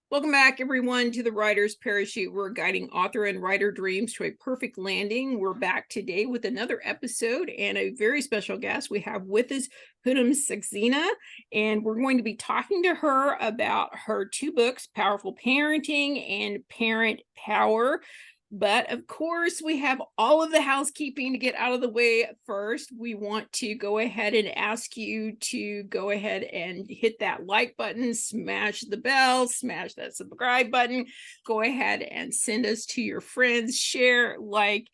Welcome back, everyone, to the Writer's Parachute. We're guiding author and writer dreams to a perfect landing. We're back today with another episode and a very special guest. We have with us Punam Saxena, and we're going to be talking to her about her two books, Powerful Parenting and Parent Power. But of course, we have all of the housekeeping to get out of the way first. We want to go ahead and ask you to go ahead and hit that like button, smash the bell, smash that subscribe button, go ahead and send us to your friends, share, like,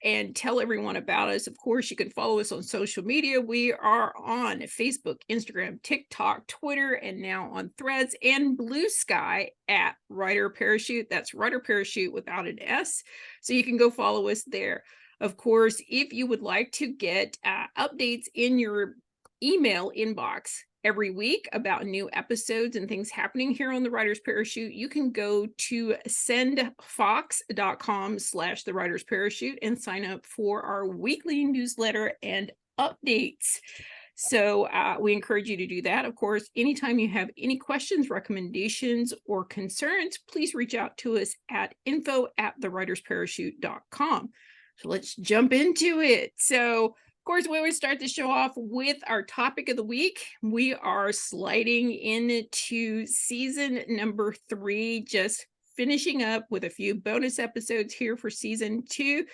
and tell everyone about us. Of course, you can follow us on social media. We are on Facebook, Instagram, TikTok, Twitter, and now on Threads and Blue Sky at Writer Parachute. That's Writer Parachute without an S. So you can go follow us there. Of course, if you would like to get updates in your email inbox every week about new episodes and things happening here on the Writer's Parachute, you can go to sendfox.com/the Writer's Parachute and sign up for our weekly newsletter and updates. So we encourage you to do that. Of course, anytime you have any questions, recommendations, or concerns, please reach out to us at info@thewritersparachute.com. So let's jump into it. So of course, we always start the show off with our topic of the week. We are sliding into season number 3, just finishing up with a few bonus episodes here for season 2.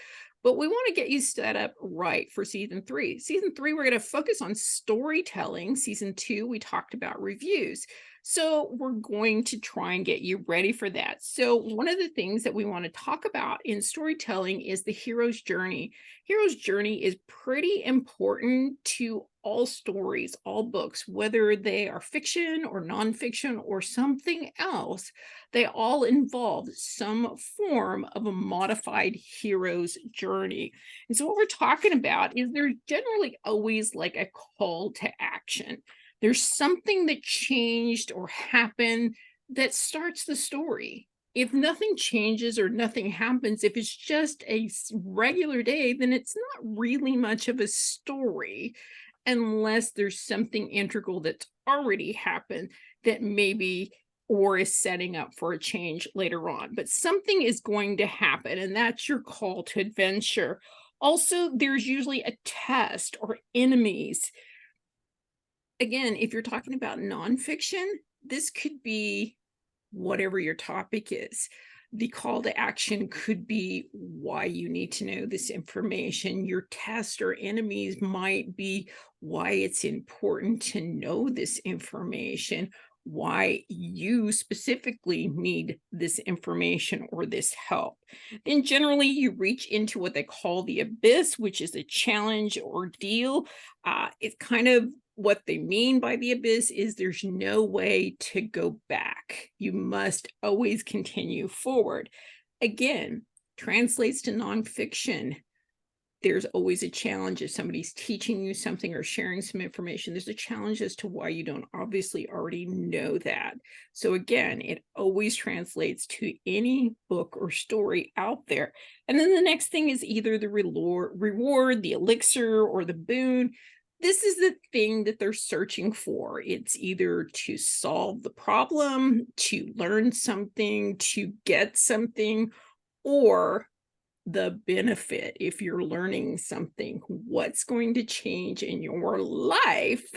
But we want to get you set up right for season 3. Season 3, we're going to focus on storytelling. Season 2, we talked about reviews. So we're going to try and get you ready for that. So one of the things that we want to talk about in storytelling is the hero's journey. Hero's journey is pretty important to all stories, all books, whether they are fiction or nonfiction or something else. They all involve some form of a modified hero's journey. And so what we're talking about is there's generally always like a call to action. There's something that changed or happened that starts the story. If nothing changes or nothing happens, if it's just a regular day, then it's not really much of a story unless there's something integral that's already happened that maybe or is setting up for a change later on. But something is going to happen, and that's your call to adventure. Also, there's usually a test or enemies. Again, if you're talking about nonfiction, this could be whatever your topic is. The call to action could be why you need to know this information. Your test or enemies might be why it's important to know this information, why you specifically need this information or this help. Then generally you reach into what they call the abyss, which is a challenge or deal. It's kind of what they mean by the abyss is there's no way to go back. You must always continue forward. Again, translates to nonfiction. There's always a challenge if somebody's teaching you something or sharing some information. There's a challenge as to why you don't obviously already know that. So again, it always translates to any book or story out there. And then the next thing is either the reward, the elixir, or the boon. This is the thing that they're searching for. It's either to solve the problem, to learn something, to get something, or the benefit. If you're learning something, what's going to change in your life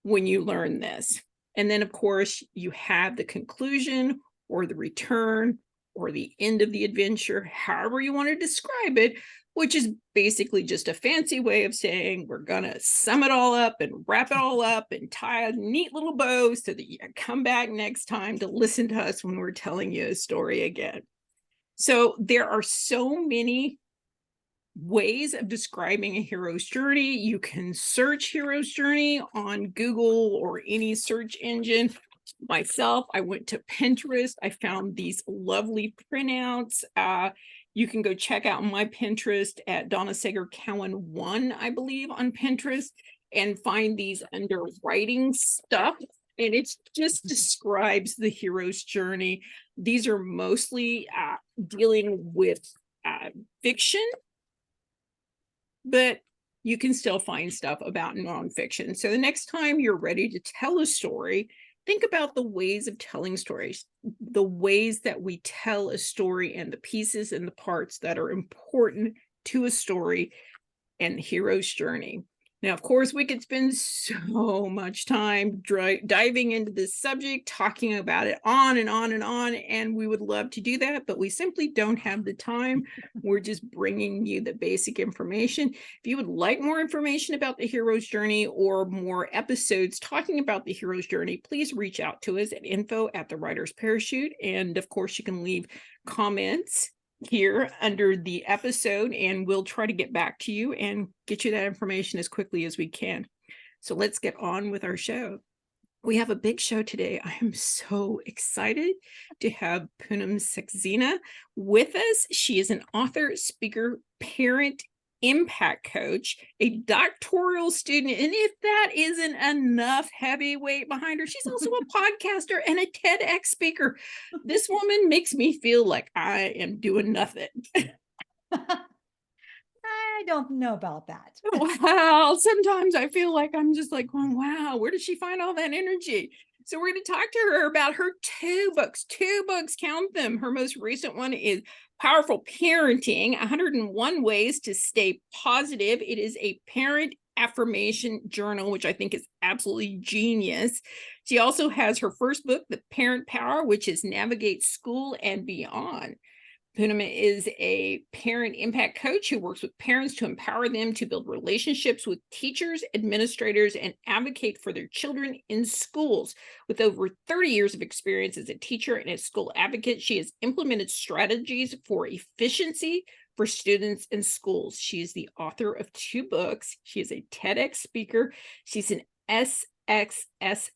when you learn this? And then, of course, you have the conclusion or the return or the end of the adventure, however you want to describe it, which is basically just a fancy way of saying we're going to sum it all up and wrap it all up and tie a neat little bow so that you come back next time to listen to us when we're telling you a story again. So there are so many ways of describing a hero's journey. You can search hero's journey on Google or any search engine. Myself, I went to Pinterest. I found these lovely printouts. You can go check out my Pinterest at Donna Sager Cowan 1, I believe, on Pinterest, and find these under writing stuff. And it just describes the hero's journey. These are mostly dealing with fiction, but you can still find stuff about nonfiction. So the next time you're ready to tell a story, think about the ways of telling stories, the ways that we tell a story and the pieces and the parts that are important to a story and the hero's journey. Now, of course, we could spend so much time diving into this subject, talking about it on and on and on, and we would love to do that, but we simply don't have the time. We're just bringing you the basic information. If you would like more information about the hero's journey or more episodes talking about the hero's journey, please reach out to us at info@the writer's parachute. And of course, you can leave comments here under the episode, and we'll try to get back to you and get you that information as quickly as we can. So let's get on with our show. We have a big show today. I am so excited to have Punam Saxena with us. She is an author, speaker, parent, impact coach, a doctoral student. And if that isn't enough heavy weight behind her, she's also a podcaster and a TEDx speaker. This woman makes me feel like I am doing nothing. I don't know about that. Well, sometimes I feel like I'm just like going, wow, where did she find all that energy? So we're going to talk to her about her two books, count them. Her most recent one is Powerful Parenting, 101 Ways to Stay Positive. It is a parent affirmation journal, which I think is absolutely genius. She also has her first book, The Parent Power, which is Navigate School and Beyond. Punam is a parent impact coach who works with parents to empower them to build relationships with teachers, administrators, and advocate for their children in schools. With over 30 years of experience as a teacher and a school advocate, she has implemented strategies for efficiency for students in schools. She is the author of 2 books. She is a TEDx speaker. She's an SXSW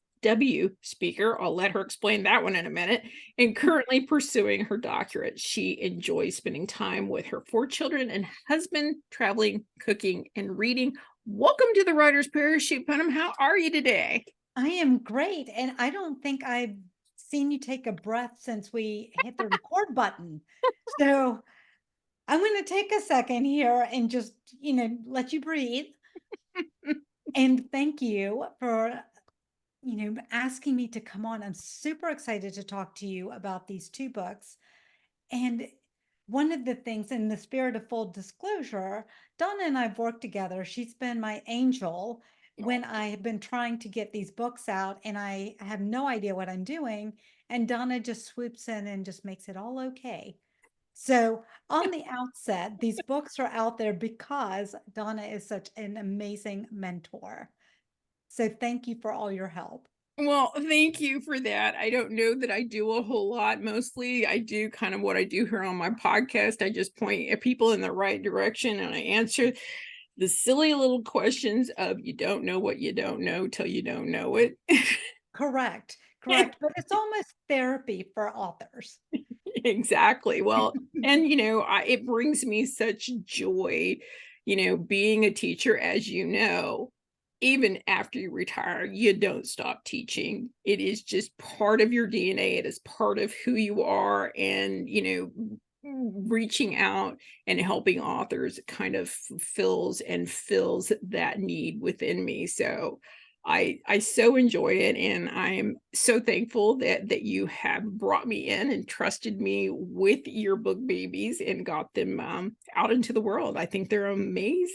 speaker. I'll let her explain that one in a minute. And currently pursuing her doctorate. She enjoys spending time with her 4 children and husband, traveling, cooking, and reading. Welcome to the Writer's Parachute, Punam. How are you today? I am great. And I don't think I've seen you take a breath since we hit the record button. So I'm going to take a second here and just, let you breathe. And thank you for, asking me to come on. I'm super excited to talk to you about these 2 books. And one of the things, in the spirit of full disclosure, Donna and I've worked together. She's been my angel when I have been trying to get these books out and I have no idea what I'm doing. And Donna just swoops in and just makes it all okay. So, on the outset, these books are out there because Donna is such an amazing mentor. So, thank you for all your help. Well, thank you for that. I don't know that I do a whole lot. Mostly, I do kind of what I do here on my podcast. I just point at people in the right direction and I answer the silly little questions of you don't know what you don't know till you don't know it. Correct, correct. But it's almost therapy for authors. Exactly. Well, and it brings me such joy, being a teacher, as you know, even after you retire, you don't stop teaching. It is just part of your DNA. It is part of who you are. And, reaching out and helping authors kind of fulfills and fills that need within me. So I so enjoy it, and I am so thankful that you have brought me in and trusted me with your book babies and got them out into the world. I think they're amazing.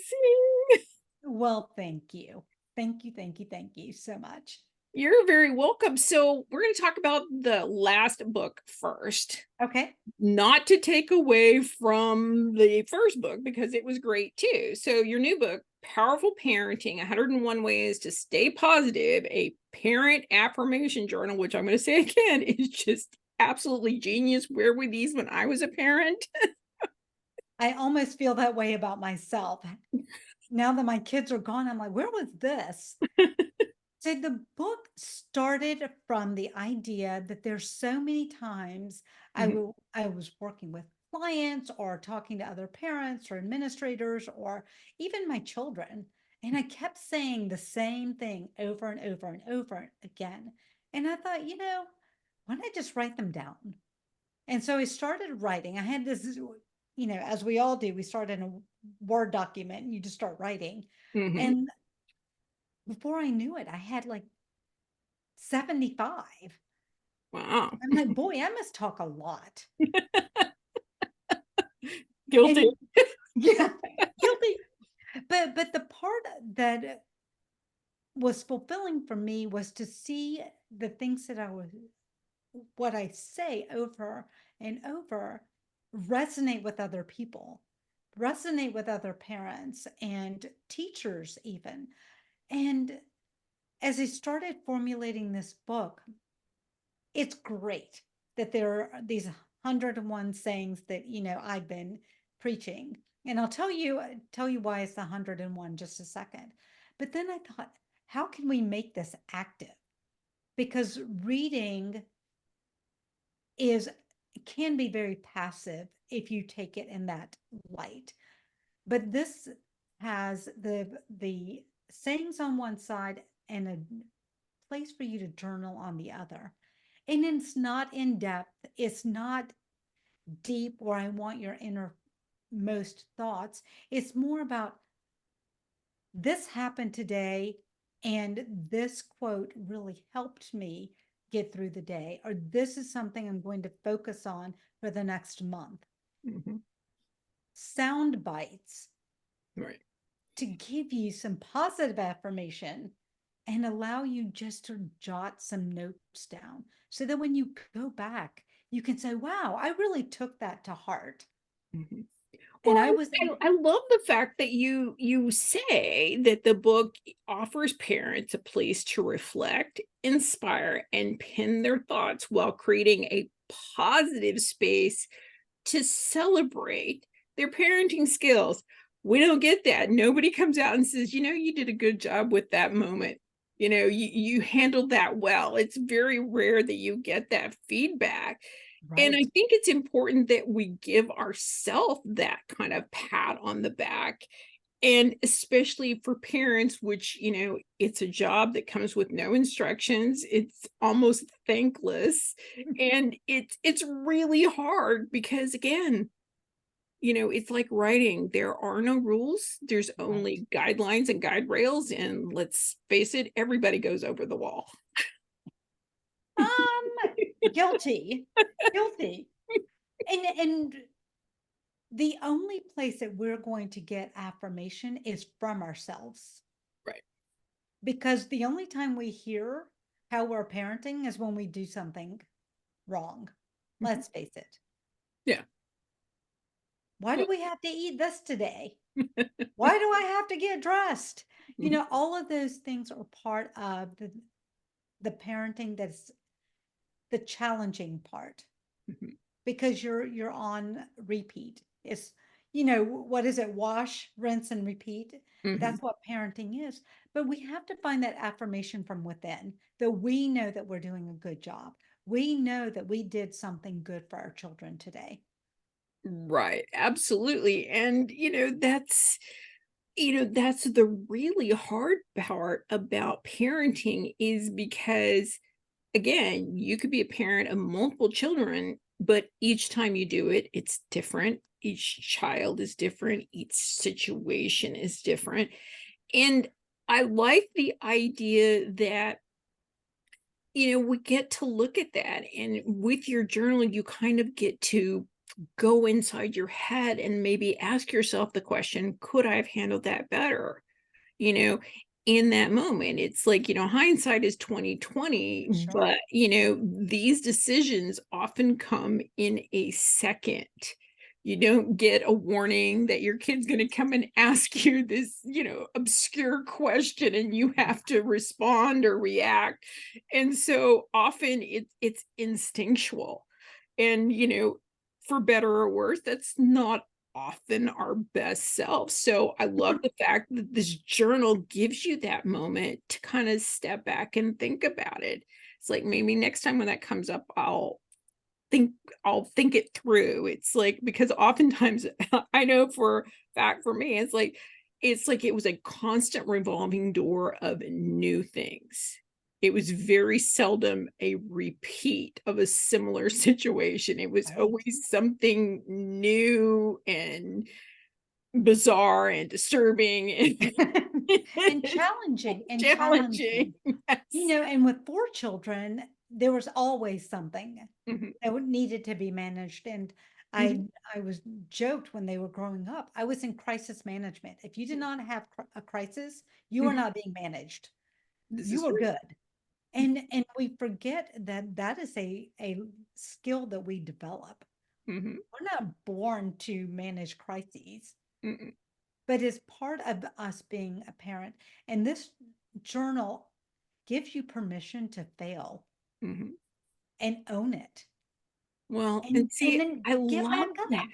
Well, thank you. Thank you, thank you, thank you so much. You're very welcome. So we're going to talk about the last book first. Okay. Not to take away from the first book because it was great too. So your new book, Powerful Parenting, 101 Ways to Stay Positive, a parent affirmation journal, which I'm going to say again, is just absolutely genius. Where were these when I was a parent? I almost feel that way about myself. Now that my kids are gone, I'm like, where was this? So the book started from the idea that there's so many times Mhm. I was working with clients or talking to other parents or administrators or even my children, and I kept saying the same thing over and over and over again. And I thought, why don't I just write them down? And so I started writing. I had this, as we all do, we start in a Word document and you just start writing. Mhm. And before I knew it, I had like 75. Wow. I'm like, boy, I must talk a lot. Guilty. And yeah, guilty. But the part that was fulfilling for me was to see the things that I was what I say over and over resonate with other people, resonate with other parents and teachers, even. And as I started formulating this book, it's great that there are these 101 sayings that, I've been preaching. And I'll tell you why it's the 101 just a second. But then I thought, how can we make this active? Because reading is can be very passive if you take it in that light. But this has the sayings on one side and a place for you to journal on the other. And it's not in depth, it's not deep where I want your innermost thoughts. It's more about this happened today, and this quote really helped me get through the day, or this is something I'm going to focus on for the next month. Mhm. Sound bites Right. to give you some positive affirmation and allow you just to jot some notes down so that when you go back, you can say, wow, I really took that to heart. Mhm. And Well, I was, I love the fact that you say that the book offers parents a place to reflect, inspire, and pin their thoughts while creating a positive space to celebrate their parenting skills. We don't get that. Nobody comes out and says, you did a good job with that moment. You handled that well. It's very rare that you get that feedback. And I right, think it's important that we give ourselves that kind of pat on the back. And especially for parents, which, it's a job that comes with no instructions. It's almost thankless. And it's really hard because again, it's like writing. There are no rules. There's right. only guidelines and guide rails. And let's face it, everybody goes over the wall. Guilty, guilty. And the only place that we're going to get affirmation is from ourselves. Right. Because the only time we hear how we're parenting is when we do something wrong. Mhm. Let's face it. Yeah. Why do Well, we have to eat this today? Why do I have to get dressed? mhm, All of those things are part of the parenting that's the challenging part mhm, because you're on repeat. It's what is it? Wash, rinse, and repeat. mhm. That's what parenting is. But we have to find that affirmation from within that we know that we're doing a good job. We know that we did something good for our children today. Right, absolutely, and, that's the really hard part about parenting is because, again, you could be a parent of multiple children, but each time you do it, it's different. Each child is different, each situation is different, and I like the idea that we get to look at that. And with your journal, you kind of get to go inside your head and maybe ask yourself the question, could I have handled that better? You know, in that moment, it's like, hindsight is 2020, Sure. but these decisions often come in a second. You don't get a warning that your kid's going to come and ask you this, obscure question and you have to respond or react. And so often it's instinctual. And for better or worse, that's not often our best self. So I love the fact that this journal gives you that moment to kind of step back and think about it. It's like maybe next time when that comes up, think I'll think it through. It's like because oftentimes I know for a fact for me, it's like it was a constant revolving door of new things. It was very seldom a repeat of a similar situation. It was Right. always something new and bizarre and disturbing And and challenging and challenging. challenging. Yes. And with 4 children, there was always something Mhm, that would needed to be managed, and mhm, I was joked when they were growing up, I was in crisis management. If you did not have a crisis, you were mhm. not being managed. This You is were true. good. And we forget that that is a skill that we develop. Mhm, We're not born to manage crises, mm, but it's part of us being a parent. And this journal gives you permission to fail mhm. and own it Well, and and see, then I get love back that. up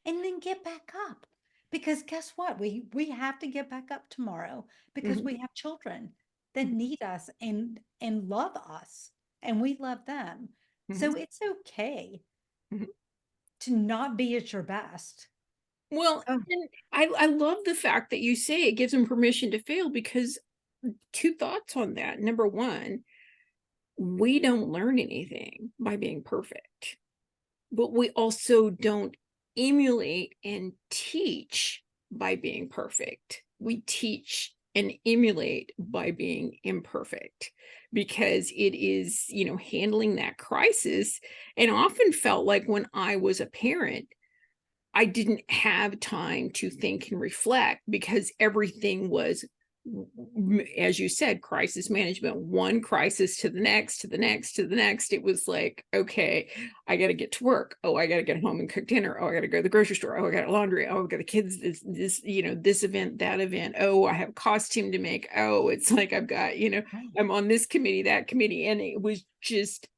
and then get back up. Because guess what? We have to get back up tomorrow because Mhm, we have children that mhm, need us and love us and we love them. mhm, So it's okay mhm. to not be at your best. Well, Oh, and I love the fact that you say it gives them permission to fail because 2 thoughts on that. Number 1, we don't learn anything by being perfect, but we also don't emulate and teach by being perfect. We teach and emulate by being imperfect because it is, handling that crisis and often felt like when I was a parent, I didn't have time to think and reflect because everything was, as you said, crisis management, one crisis to the next, to the next, to the next. It was like, okay, I got to get to work. Oh, I got to get home and cook dinner. Oh, I got to go to the grocery store. Oh, I got laundry. Oh, I got the kids. This event, that event. Oh, I have a costume to make. Oh, it's like I've got, right. I'm on this committee, that committee, and it was just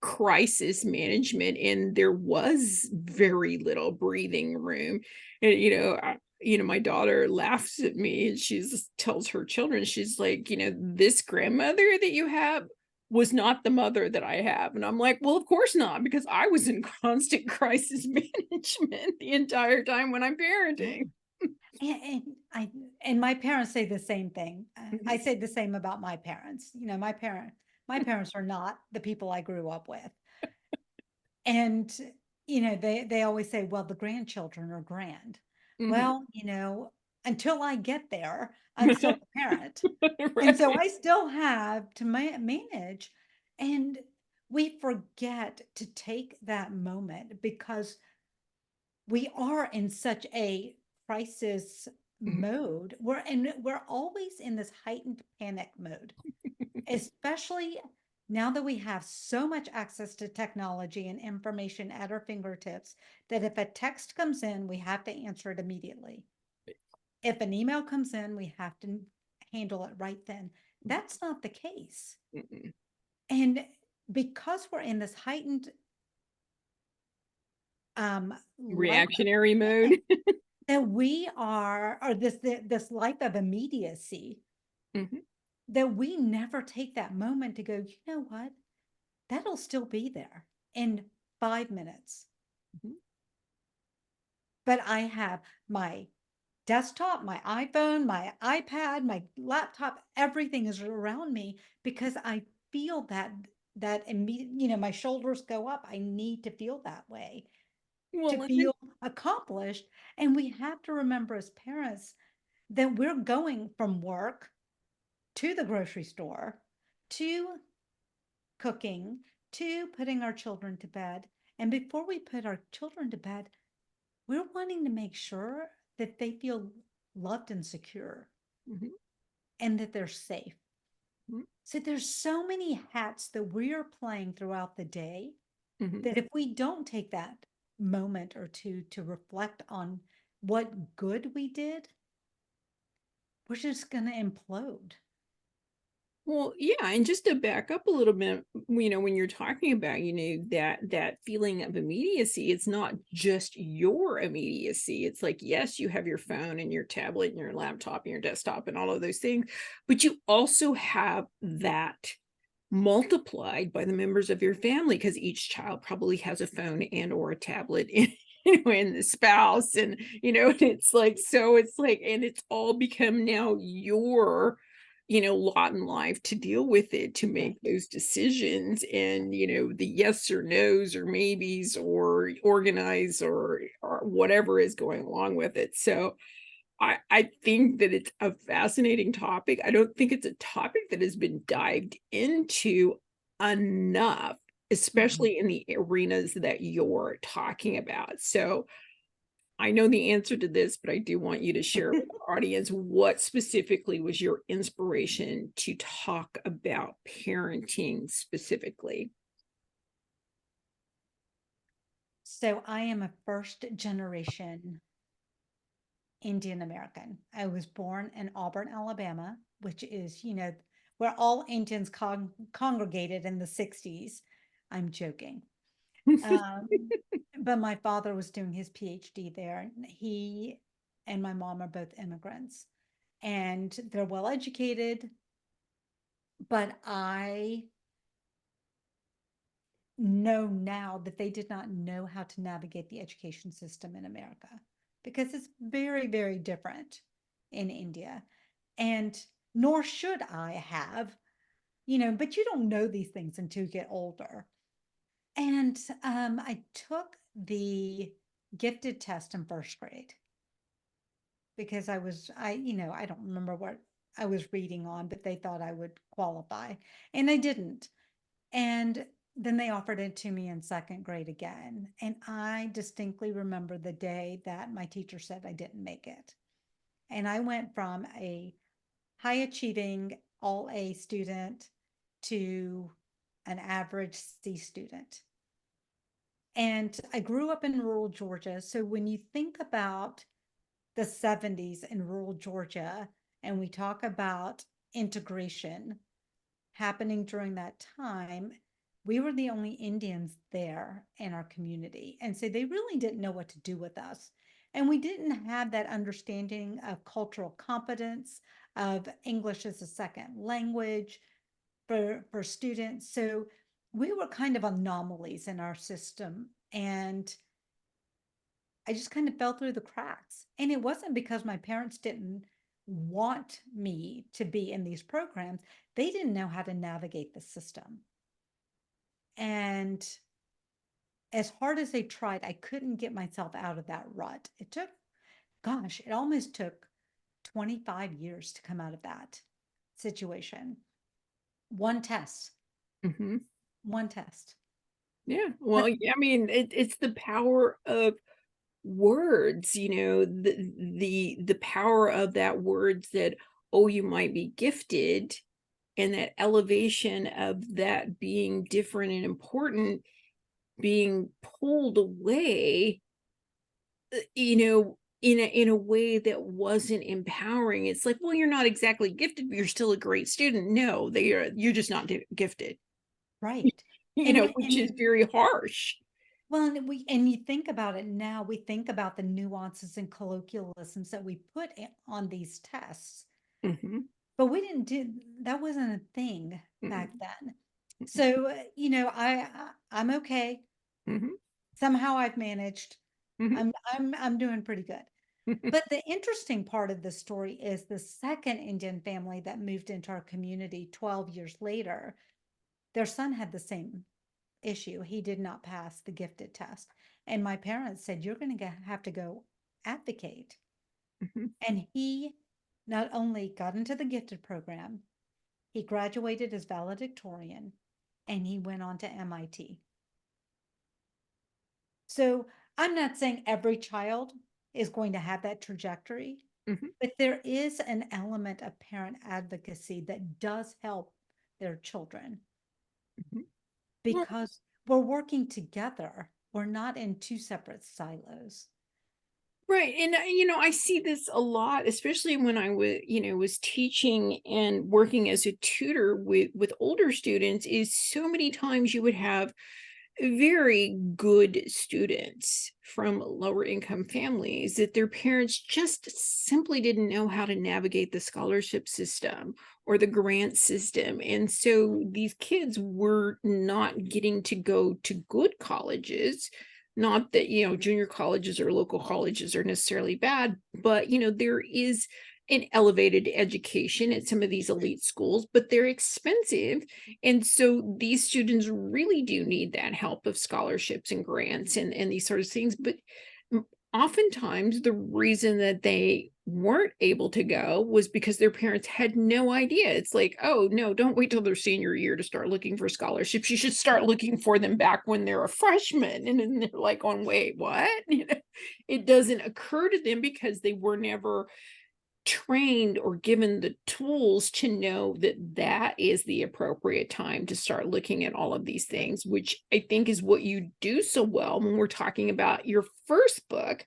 crisis management and there was very little breathing room and my daughter laughs at me and she's tells her children she's like this grandmother that you have was not the mother that I have and I'm like well of course not because I was in constant crisis management the entire time when I'm Yeah. parenting. And I and my parents say the same thing. I Mhm, say the same about my parents. My parents are not the people I grew up with. And, they always say, "Well, the grandchildren are grand." mhm. Well, until I get there, I'm still a parent. And so Right. I still have to manage, and we forget to take that moment because we are in such a crisis Mhm, mode. We're always in this heightened panic mode, especially now that we have so much access to technology and information at our fingertips that if a text comes in, we have to answer it immediately. If an email comes in, we have to handle it right then. That's not the case. mhm. And because we're in this heightened life of Reactionary mode. panic, that we are, or this life of immediacy, Mhm, that we never take that moment to go, you know what? That'll still be there in 5 minutes. mhm. But I have my desktop, my iPhone, my iPad, my laptop, everything is around me because I feel that immediate, my shoulders go up. I need to feel that way to Well, and then feel accomplished. And we have to remember as parents that we're going from work to the grocery store to cooking to putting our children to bed. And before we put our children to bed, we're wanting to make sure that they feel loved and secure mhm, and that they're safe. mhm, So there's so many hats that we're playing throughout the day mhm. that if we don't take that moment or two to reflect on what good we did, we're just going to implode. Well, yeah, and just to back up a little bit, when you're talking about, that feeling of immediacy, it's not just your immediacy. It's like, yes, you have your phone and your tablet and your laptop and your desktop and all of those things, but you also have that multiplied by the members of your family because each child probably has a phone and or a tablet and the spouse and and it's like so it's like and it's all become now your lot in life to deal with it, to Right. make those decisions and, the yes or no's or maybes or organize or whatever is going along with it. So I think that it's a fascinating topic. I don't think it's a topic that has been dived into enough, Mhm. especially in the arenas that you're talking about. So I know the answer to this, but I do want you to share with our audience what specifically was your inspiration to talk about parenting specifically? So I am a first generation Indian American. I was born in Auburn, Alabama, which is, where all Indians congregated in the 60s. I'm joking. Um, but my father was doing his PhD there. He and my mom are both immigrants, and they're well educated. But I know now that they did not know how to navigate the education system in America because it's very, very different in India. And nor should I have, but you don't know these things until you get older. And I took the gifted test in first grade because I don't remember what I was reading on, but they thought I would qualify. And I didn't. And then they offered it to me in second grade again. And I distinctly remember the day that my teacher said I didn't make it. And I went from a high achieving all A student to an average C student. And I grew up in rural Georgia. So when you think about the 70s in rural Georgia and we talk about integration, happening during that time, we were the only Indians there in our community. And so they really didn't know what to do with us. And we didn't have that understanding of cultural competence, of English as a second language for students. So we were kind of anomalies in our system. And I just kind of fell through the cracks. And it wasn't because my parents didn't want me to be in these programs, they didn't know how to navigate the system. And as hard as they tried, I couldn't get myself out of that rut. It took, gosh, it almost took 25 years to come out of that situation. One test, Mhm. one test. Yeah. But Well, yeah, I mean, it's the power of words, the power of that words that, oh, you might be gifted, and that elevation of that being different and important being pulled away, in a way that wasn't empowering. It's like, well, you're not exactly gifted, but you're still a great student. No, you're just not gifted, right. And which is and very harsh. well, and you think about it now, we think about the nuances and colloquialisms that we put on these tests, Mhm, but we didn't do that wasn't a thing back mm, then. So, I'm okay. mhm, Somehow I've managed. mhm, I'm doing pretty good. mhm, But the interesting part of the story is the second Indian family that moved into our community 12 years later, their son had the same issue. He did not pass the gifted test. And my parents said, "You're going to have to go advocate." mhm. And he not only got into the gifted program, he graduated as valedictorian and he went on to MIT. So I'm not saying every child is going to have that trajectory, Mhm, but there is an element of parent advocacy that does help their children mhm. Well, because we're working together. We're not in two separate silos. right, and, I see this a lot, especially when I was teaching and working as a tutor with older students, is so many times you would have very good students from lower income families that their parents just simply didn't know how to navigate the scholarship system or the grant system. And so these kids were not getting to go to good colleges. Not that, junior colleges or local colleges are necessarily bad, but, there is an elevated education at some of these elite schools, but they're expensive. And so these students really do need that help of scholarships and grants and these sort of things. But m- oftentimes, the reason that they weren't able to go was because their parents had no idea. It's like, oh, no, don't wait till their senior year to start looking for scholarships. You should start looking for them back when they're a freshman. And then they're like, on, wait, what? It doesn't occur to them because they were never trained or given the tools to know that that is the appropriate time to start looking at all of these things, which I think is what you do so well when we're talking about your first book,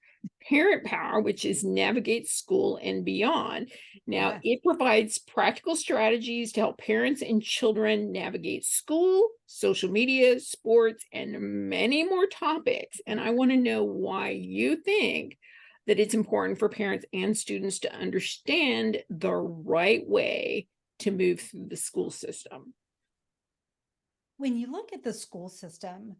Parent Power, which is Navigate School and Beyond. Now, Yes. it provides practical strategies to help parents and children navigate school, social media, sports, and many more topics. And I want to know why you think that it's important for parents and students to understand the right way to move through the school system. When you look at the school system,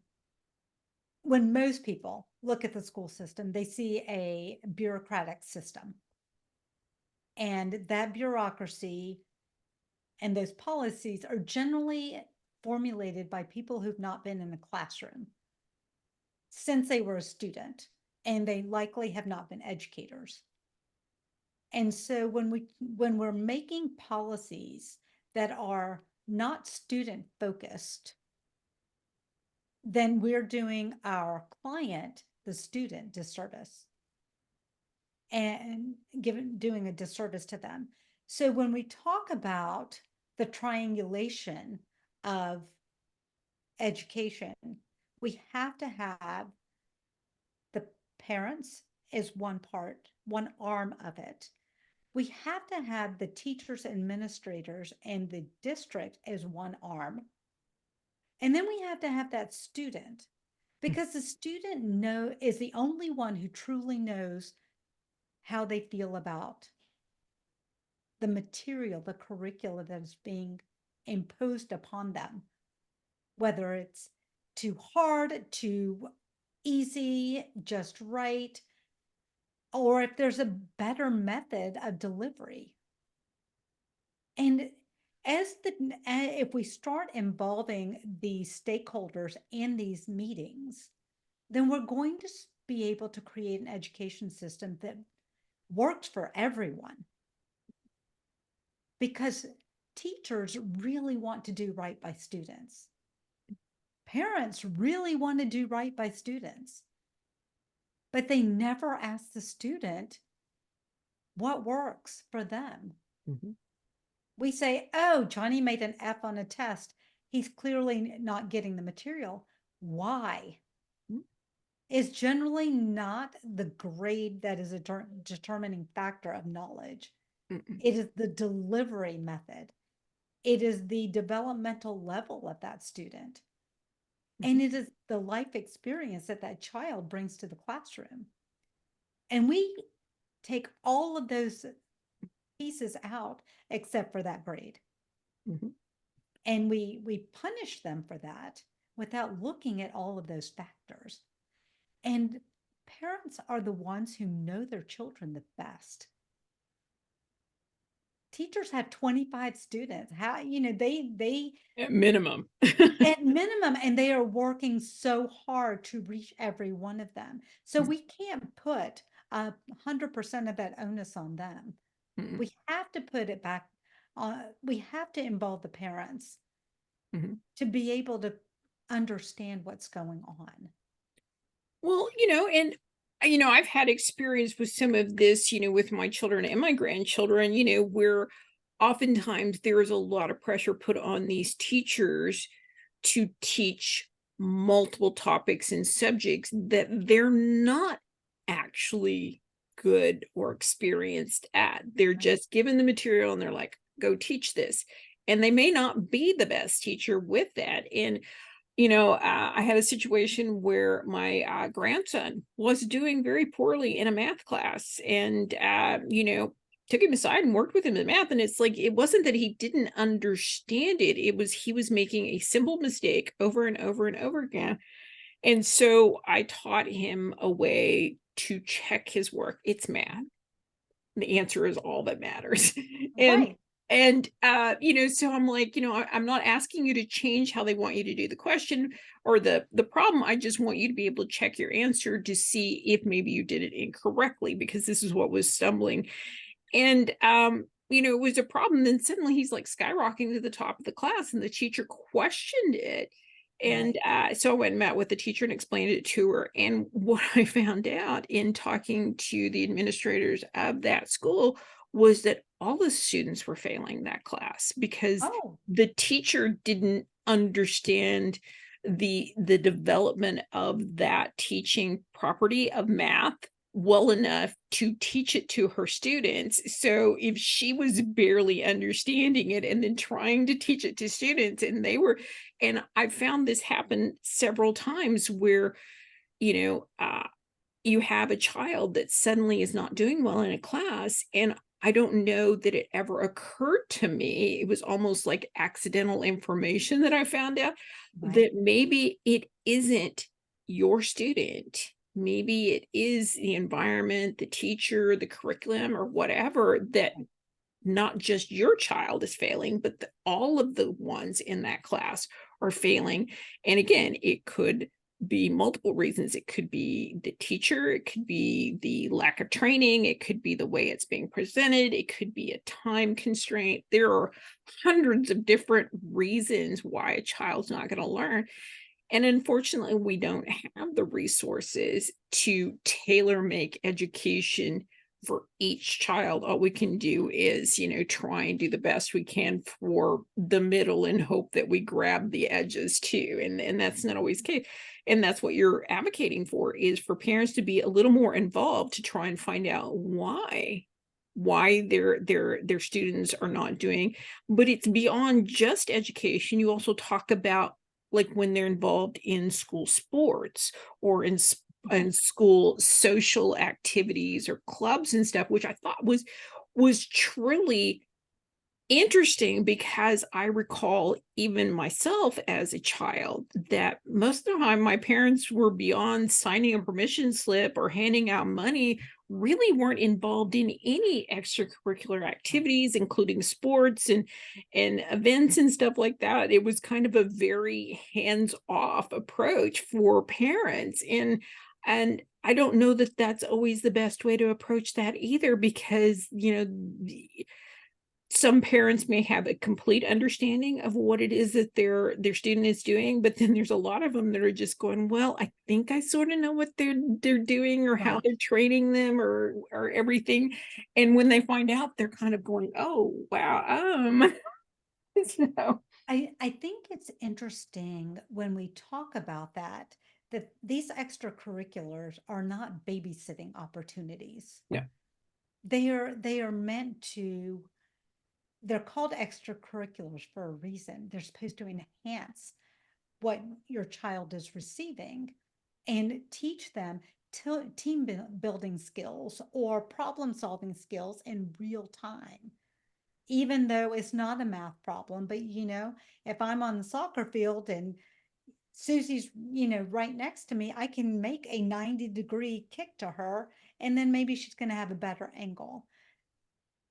when most people look at the school system, they see a bureaucratic system. And that bureaucracy and those policies are generally formulated by people who've not been in a classroom since they were a student, and they likely have not been educators. And so when we're making policies that are not student focused, then we're doing our client, the student, disservice and doing a disservice to them. So when we talk about the triangulation of education, we have to have the parents as one part, one arm of it. We have to have the teachers, administrators, and the district as one arm. And then we have to have that student, because the student is the only one who truly knows how they feel about the material, the curricula that is being imposed upon them, whether it's too hard, too easy, just right, or if there's a better method of delivery. And if we start involving the stakeholders in these meetings, then we're going to be able to create an education system that works for everyone, because teachers really want to do right by students. Parents really want to do right by students, but they never ask the student what works for them. Mhm. We say, oh, Johnny made an F on a test. He's clearly not getting the material. Why? Mhm. Is generally not the grade that is a determining factor of knowledge. Mm-mm. It is the delivery method. It is the developmental level of that student. And Mhm. it is the life experience that that child brings to the classroom. And we take all of those pieces out except for that grade. Mhm. And we punish them for that without looking at all of those factors. And parents are the ones who know their children the best. Teachers have 25 students. How, they At minimum. at minimum, and they are working so hard to reach every one of them. So we can't put 100% of that onus on them. Mhm. We have to put it back. We have to involve the parents Mhm. to be able to understand what's going on. Well, and I've had experience with some of this, with my children and my grandchildren, where oftentimes there is a lot of pressure put on these teachers to teach multiple topics and subjects that they're not actually good or experienced at. They're Right. just given the material and they're like, go teach this. And they may not be the best teacher with that. And I had a situation where my grandson was doing very poorly in a math class, and took him aside and worked with him in math. And it's like it wasn't that he didn't understand it; it was he was making a simple mistake over and over and over again. And so I taught him a way to check his work. It's math. the answer is all that matters. and Right. so I'm like, I'm not asking you to change how they want you to do the question or the problem. I just want you to be able to check your answer to see if maybe you did it incorrectly, because this is what was stumbling. And it was a problem. Then suddenly he's like skyrocketing to the top of the class, and the teacher questioned it. And Right. so I went and met with the teacher and explained it to her. And what I found out in talking to the administrators of that school was that all the students were failing that class because Oh, the teacher didn't understand the development of that teaching property of math well enough to teach it to her students. So if she was barely understanding it and then trying to teach it to students, and I found this happen several times where, you know, uh, you have a child that suddenly is not doing well in a class. And I don't know that it ever occurred to me. It was almost like accidental information that I found out right. that maybe it isn't your student. Maybe it is the environment, the teacher, the curriculum, or whatever, that Right. not just your child is failing, but all of the ones in that class are failing. And again, it could be multiple reasons. It could be the teacher, it could be the lack of training, it could be the way it's being presented, it could be a time constraint. There are hundreds of different reasons why a child's not going to learn. And unfortunately, we don't have the resources to tailor make education for each child. All we can do is, try and do the best we can for the middle and hope that we grab the edges too. And that's not always the case. And that's what you're advocating for, is for parents to be a little more involved to try and find out why their students are not doing. But it's beyond just education. You also talk about, like, when they're involved in school sports or in Yes. school social activities or clubs and stuff, which I thought was truly interesting, because I recall even myself as a child that most of the time my parents were beyond signing a permission slip or handing out money, really weren't involved in any extracurricular Right. activities, including sports and events and stuff like that. It was kind of a very hands-off approach for parents. And I don't know that that's always the best way to approach that either, because some parents may have a complete understanding of what it is that their student is doing, but then there's a lot of them that are just going, well, I think I sort of know what they're doing, or how Right. they're training them, or everything. And when they find out, they're kind of going, oh wow, so I think it's interesting when we talk about that, that these extracurriculars are not babysitting opportunities. yeah. They are meant to, they're called extracurriculars for a reason. They're supposed to enhance what your child is receiving and teach them building skills or problem solving skills in real time, even though it's not a math problem. But if I'm on the soccer field and Susie's right next to me, I can make a 90-degree kick to her, and then maybe she's going to have a better angle.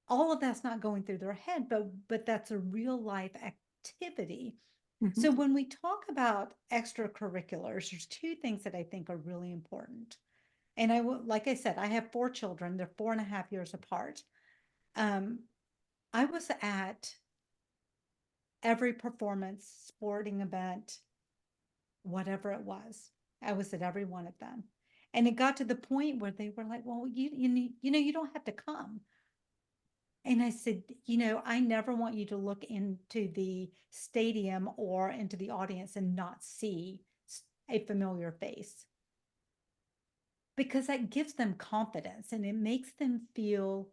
All of that's not going through their head, but that's a real life activity. Mhm. So when we talk about extracurriculars, there's two things that I think are really important. And like I said, I have four children. They're 4.5 years apart. Um, I was at every performance, sporting event, whatever it was. I was at every one of them. And it got to the point where they were like, well, you don't have to come. And I said, I never want you to look into the stadium or into the audience and not see a familiar face, because that gives them confidence and it makes them feel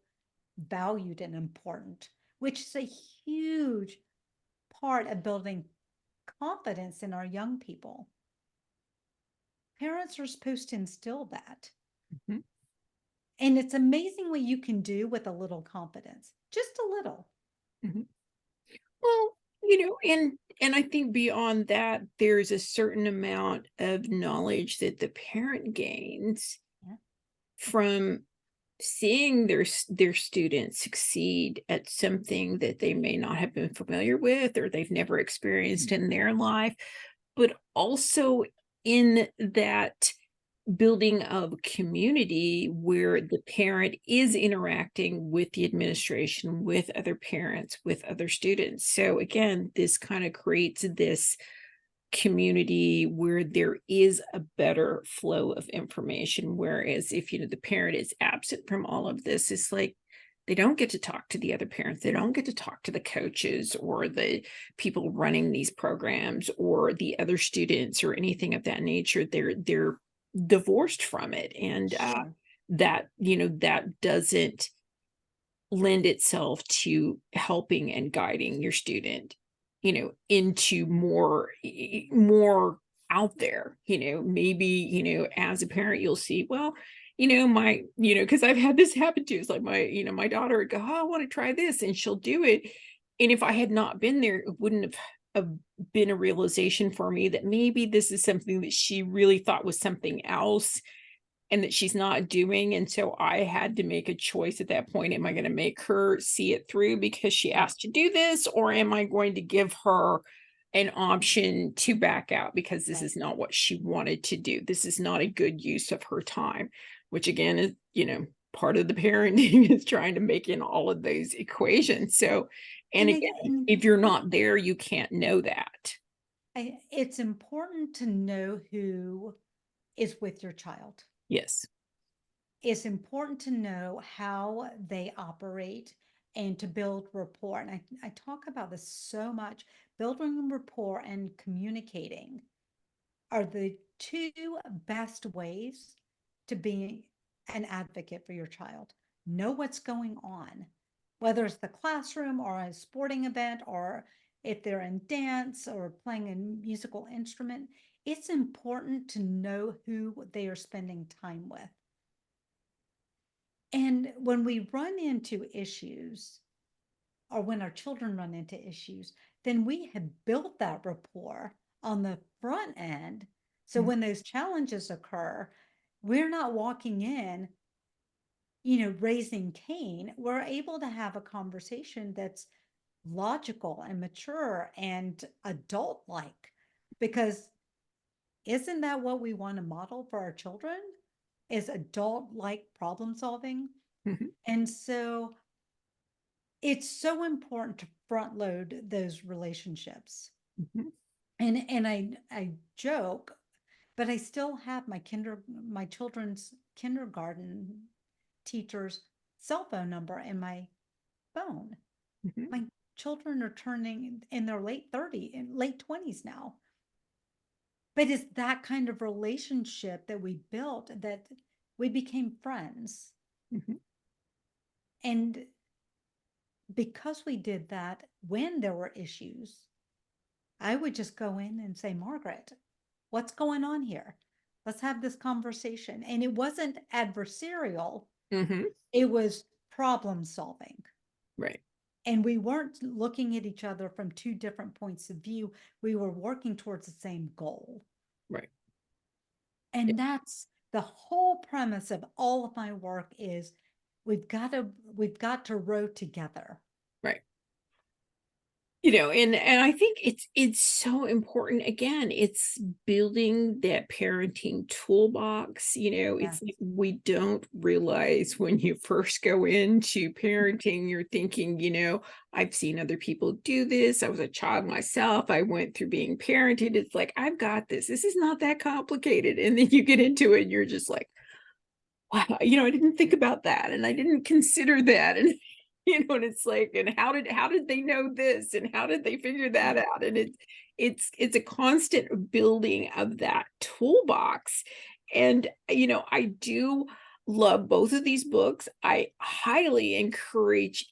valued and important, which is a huge part of building confidence in our young people. Parents are supposed to instill that. Mhm. And it's amazing what you can do with a little confidence, just a little. Mhm. Well, and I think beyond that, there's a certain amount of knowledge that the parent gains Yeah. from seeing their students succeed at something that they may not have been familiar with or they've never experienced in their life, but also in that building of community where the parent is interacting with the administration, with other parents, with other students. So again, this kind of creates this community where there is a better flow of information. Whereas if, the parent is absent from all of this, it's like they don't get to talk to the other parents. They don't get to talk to the coaches or the people running these programs or the other students or anything of that nature. They're divorced from it. And Sure. that doesn't lend itself to helping and guiding your student, into more out there, maybe, as a parent, you'll see, well, because I've had this happen too. It's like my daughter would go, oh, I want to try this, and she'll do it. And if I had not been there, it wouldn't have been a realization for me that maybe this is something that she really thought was something else and that she's not doing, and so I had to make a choice at that point. Am I gonna make her see it through because she Yeah. asked to do this, or am I going to give her an option to back out because this Right. is not what she wanted to do? This is not a good use of her time, which again is, part of the parenting is trying to make in all of those equations. So, and And again, and if you're not there, you can't know that. it's important to know who is with your child. Yes. It's important to know how they operate and to build rapport. And I talk about this so much. Building rapport and communicating are the two best ways to be an advocate for your child. Know what's going on, whether it's the classroom or a sporting event, or if they're in dance or playing a musical instrument. It's important to know who they are spending time with. And when we run into issues, or when our children run into issues, then we have built that rapport on the front end. So Mm, when those challenges occur, we're not walking in, raising Cain. We're able to have a conversation that's logical and mature and adult like, because isn't that what we want to model for our children? Is adult like problem solving. mhm, And so it's so important to front load those relationships. mhm, And I joke, but I still have my children's kindergarten teacher's cell phone number in my phone. mhm, My children are turning in their late 30 and late 20s now. But it's that kind of relationship that we built, that we became friends. mhm, And because we did that, when there were issues, I would just go in and say, Margaret, what's going on here? Let's have this conversation. And it wasn't adversarial, mhm. it was problem solving. Right, And we weren't looking at each other from two different points of view. We were working towards the same goal. right. Yeah, And that's the whole premise of all of my work is we've got to row together. right. And I think it's so important. Again, it's building that parenting toolbox. It's like Yes. we don't realize when you first go into parenting, you're thinking, I've seen other people do this. I was a child myself. I went through being parented. It's like, I've got this. This is not that complicated. And then you get into it and you're just like, wow, I didn't think about that and I didn't consider that. And and it's like, and how did they know this? And how did they figure that out? And it's a constant building of that toolbox. And I do love both of these books. I highly encourage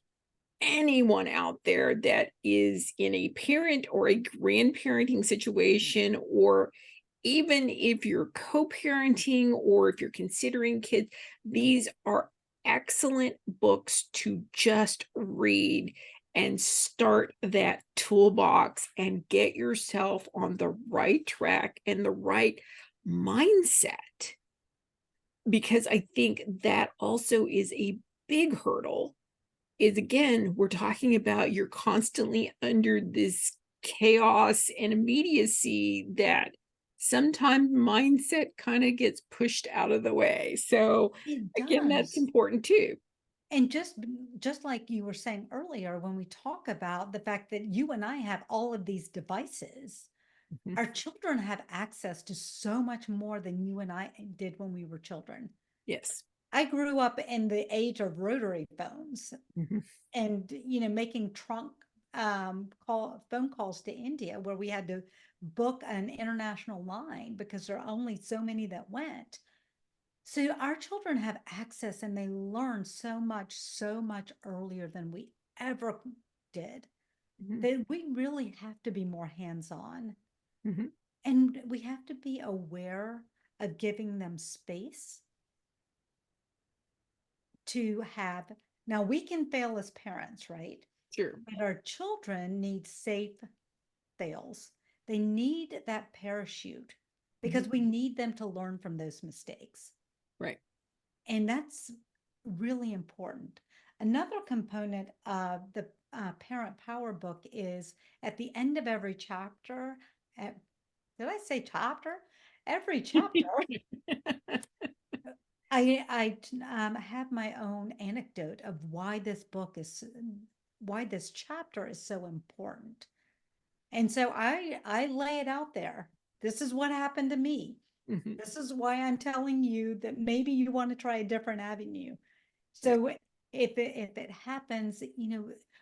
anyone out there that is in a parent or a grandparenting situation, or even if you're co-parenting or if you're considering kids, these are excellent books to just read and start that toolbox and get yourself on the right track and the right mindset because I think that also is a big hurdle, is again, we're talking about you're constantly under this chaos and immediacy that sometimes mindset kind of gets pushed out of the way. So It again, that's does. important too. And just like you were saying earlier, when we talk about the fact that you and I have all of these devices, Mhm. our children have access to so much more than you and I did when we were children. Yes. I grew up in the age of rotary phones Mhm. and making trunk phone calls to India where we had to book an international line because there are only so many that went. So our children have access and they learn so much earlier than we ever did. Mhm. That we really have to be more hands-on Mhm. and we have to be aware of giving them space to have. Now we can fail as parents, right? Sure. But our children need safe fails. They need that parachute Mhm. because we need them to learn from those mistakes. Right. And that's really important. Another component of the Parent Power book is at the end of every chapter, at, did I say chapter? Every chapter, I have my own anecdote of why this chapter is so important. And so I lay it out there. This is what happened to me. Mhm. This is why I'm telling you that maybe you want to try a different avenue. Right. So if it happens,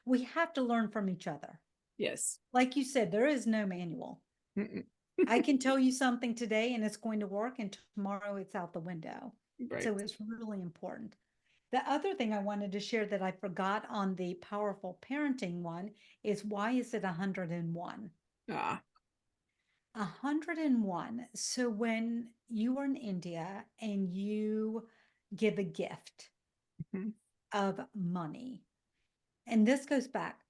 we have to learn from each other. Yes. Like you said, there is no manual. Mm-mm. I can tell you something today and it's going to work, and tomorrow it's out the window. Right. So it's really important. The other thing I wanted to share that I forgot on the powerful parenting one is why is it 101? Ah. 101. So when you are in India and you give a gift Mhm. of money, and this goes back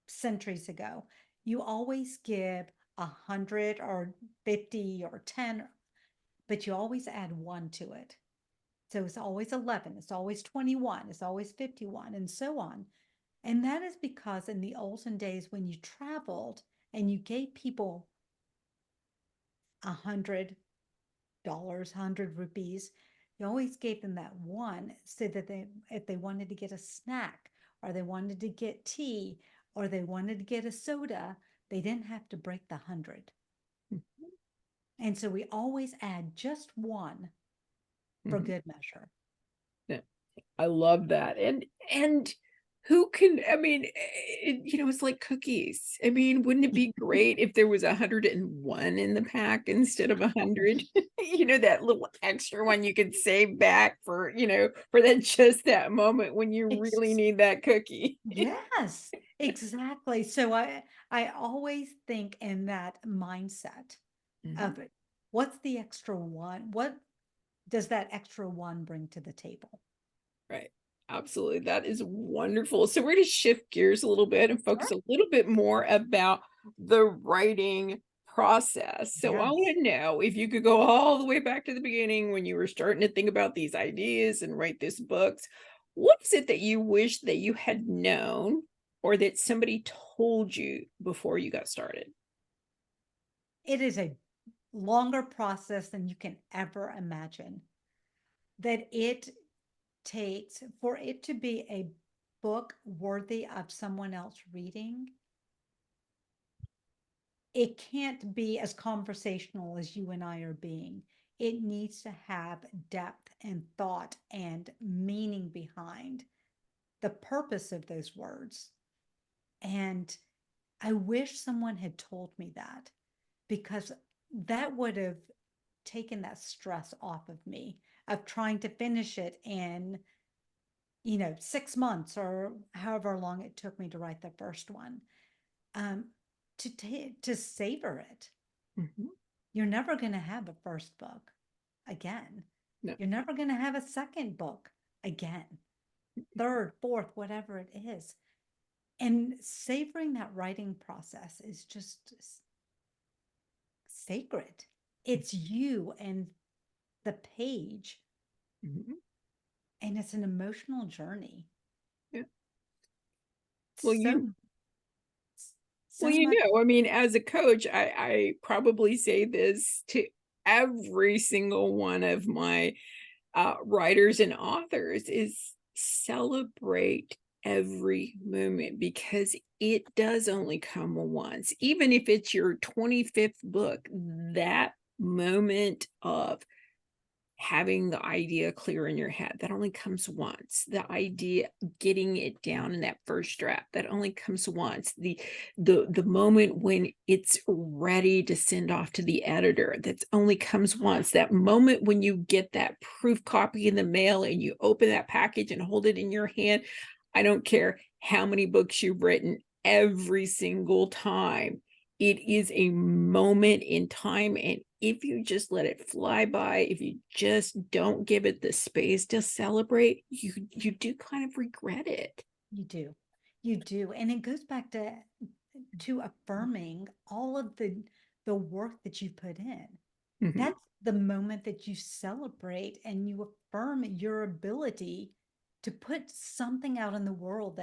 centuries ago, you always give 100 or 50 or 10, but you always add one to it. So it's always 11, it's always 21, it's always 51, and so on. And that is because in the olden days when you traveled and you gave people 100, 100 rupees, you always gave them that one so that if they wanted to get a snack or they wanted to get tea or they wanted to get a soda, they didn't have to break the 100. And so we always add just one for Mhm. good measure. Yeah. I love that, and who can I mean, it's like cookies. I mean, wouldn't it be great if there was 101 in the pack instead of 100? That little extra one you could save back for that just that moment when you really Ex- need that cookie. yes, exactly. So I always think in that mindset Mhm. of what's the extra one? What does that extra one bring to the table? Right. Absolutely. That is wonderful. So we're going to shift gears a little bit and focus Sure. a little bit more about the writing process. So I Yes. want to know if you could go all the way back to the beginning when you were starting to think about these ideas and write these books. What is it that you wish that you had known or that somebody told you before you got started? It is a longer process than you can ever imagine. That it takes for it to be a book worthy of someone else reading, it can't be as conversational as you and I are being. It needs to have depth and thought and meaning behind the purpose of those words. And I wish someone had told me that because that would have taken that stress off of me of trying to finish it in 6 months or however long it took me to write the first one. um to savor it. Mhm. You're never going to have a first book again. No. You're never going to have a second book again, third, fourth, whatever it is. And savoring that writing process is just sacred. It's you and the page. Mhm. and it's an emotional journey. Yeah. Well, So, so much. I mean, as a coach, I probably say this to every single one of my writers and authors is celebrate every moment because it does only come once. Even if it's your 25th book, that moment of having the idea clear in your head, that only comes once. The idea, getting it down in that first draft, that only comes once. The moment when it's ready to send off to the editor, that only comes once. That moment when you get that proof copy in the mail and you open that package and hold it in your hand. I don't care how many books you've written, every single time it is a moment in time, and if you just let it fly by, if you just don't give it the space to celebrate, you do kind of regret it. You do. You do. And it goes back to affirming all of the work that you put in. Mhm, That's the moment that you celebrate and you affirm your ability to put something out in the world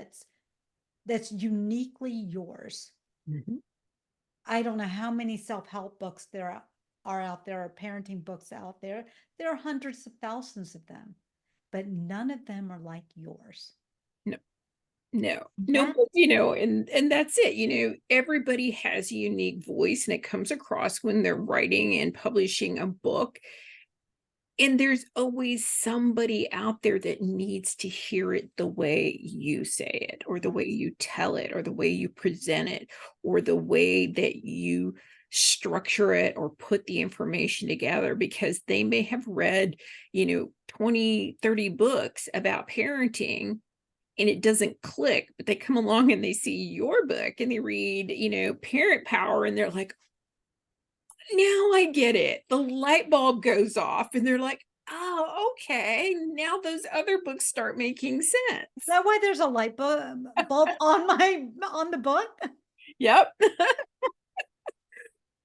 that's uniquely yours. mhm. I don't know how many self-help books are out there, or parenting books out there. There are hundreds of thousands of them, but none of them are like yours. No, no, no, That but, and that's it, everybody has a unique voice, and it comes across when they're writing and publishing a book. And there's always somebody out there that needs to hear it the way you say it, or the way yes, you tell it, or the way you present it, or the way that you structure it or put the information together, because they may have read, 20, 30 books about parenting and it doesn't click, but they come along and they see your book and they read, Parent Power, and they're like, now I get it. The light bulb goes off and they're like, "Oh, okay. Now those other books start making is sense." that why there's a bulb on my on the book? Yep.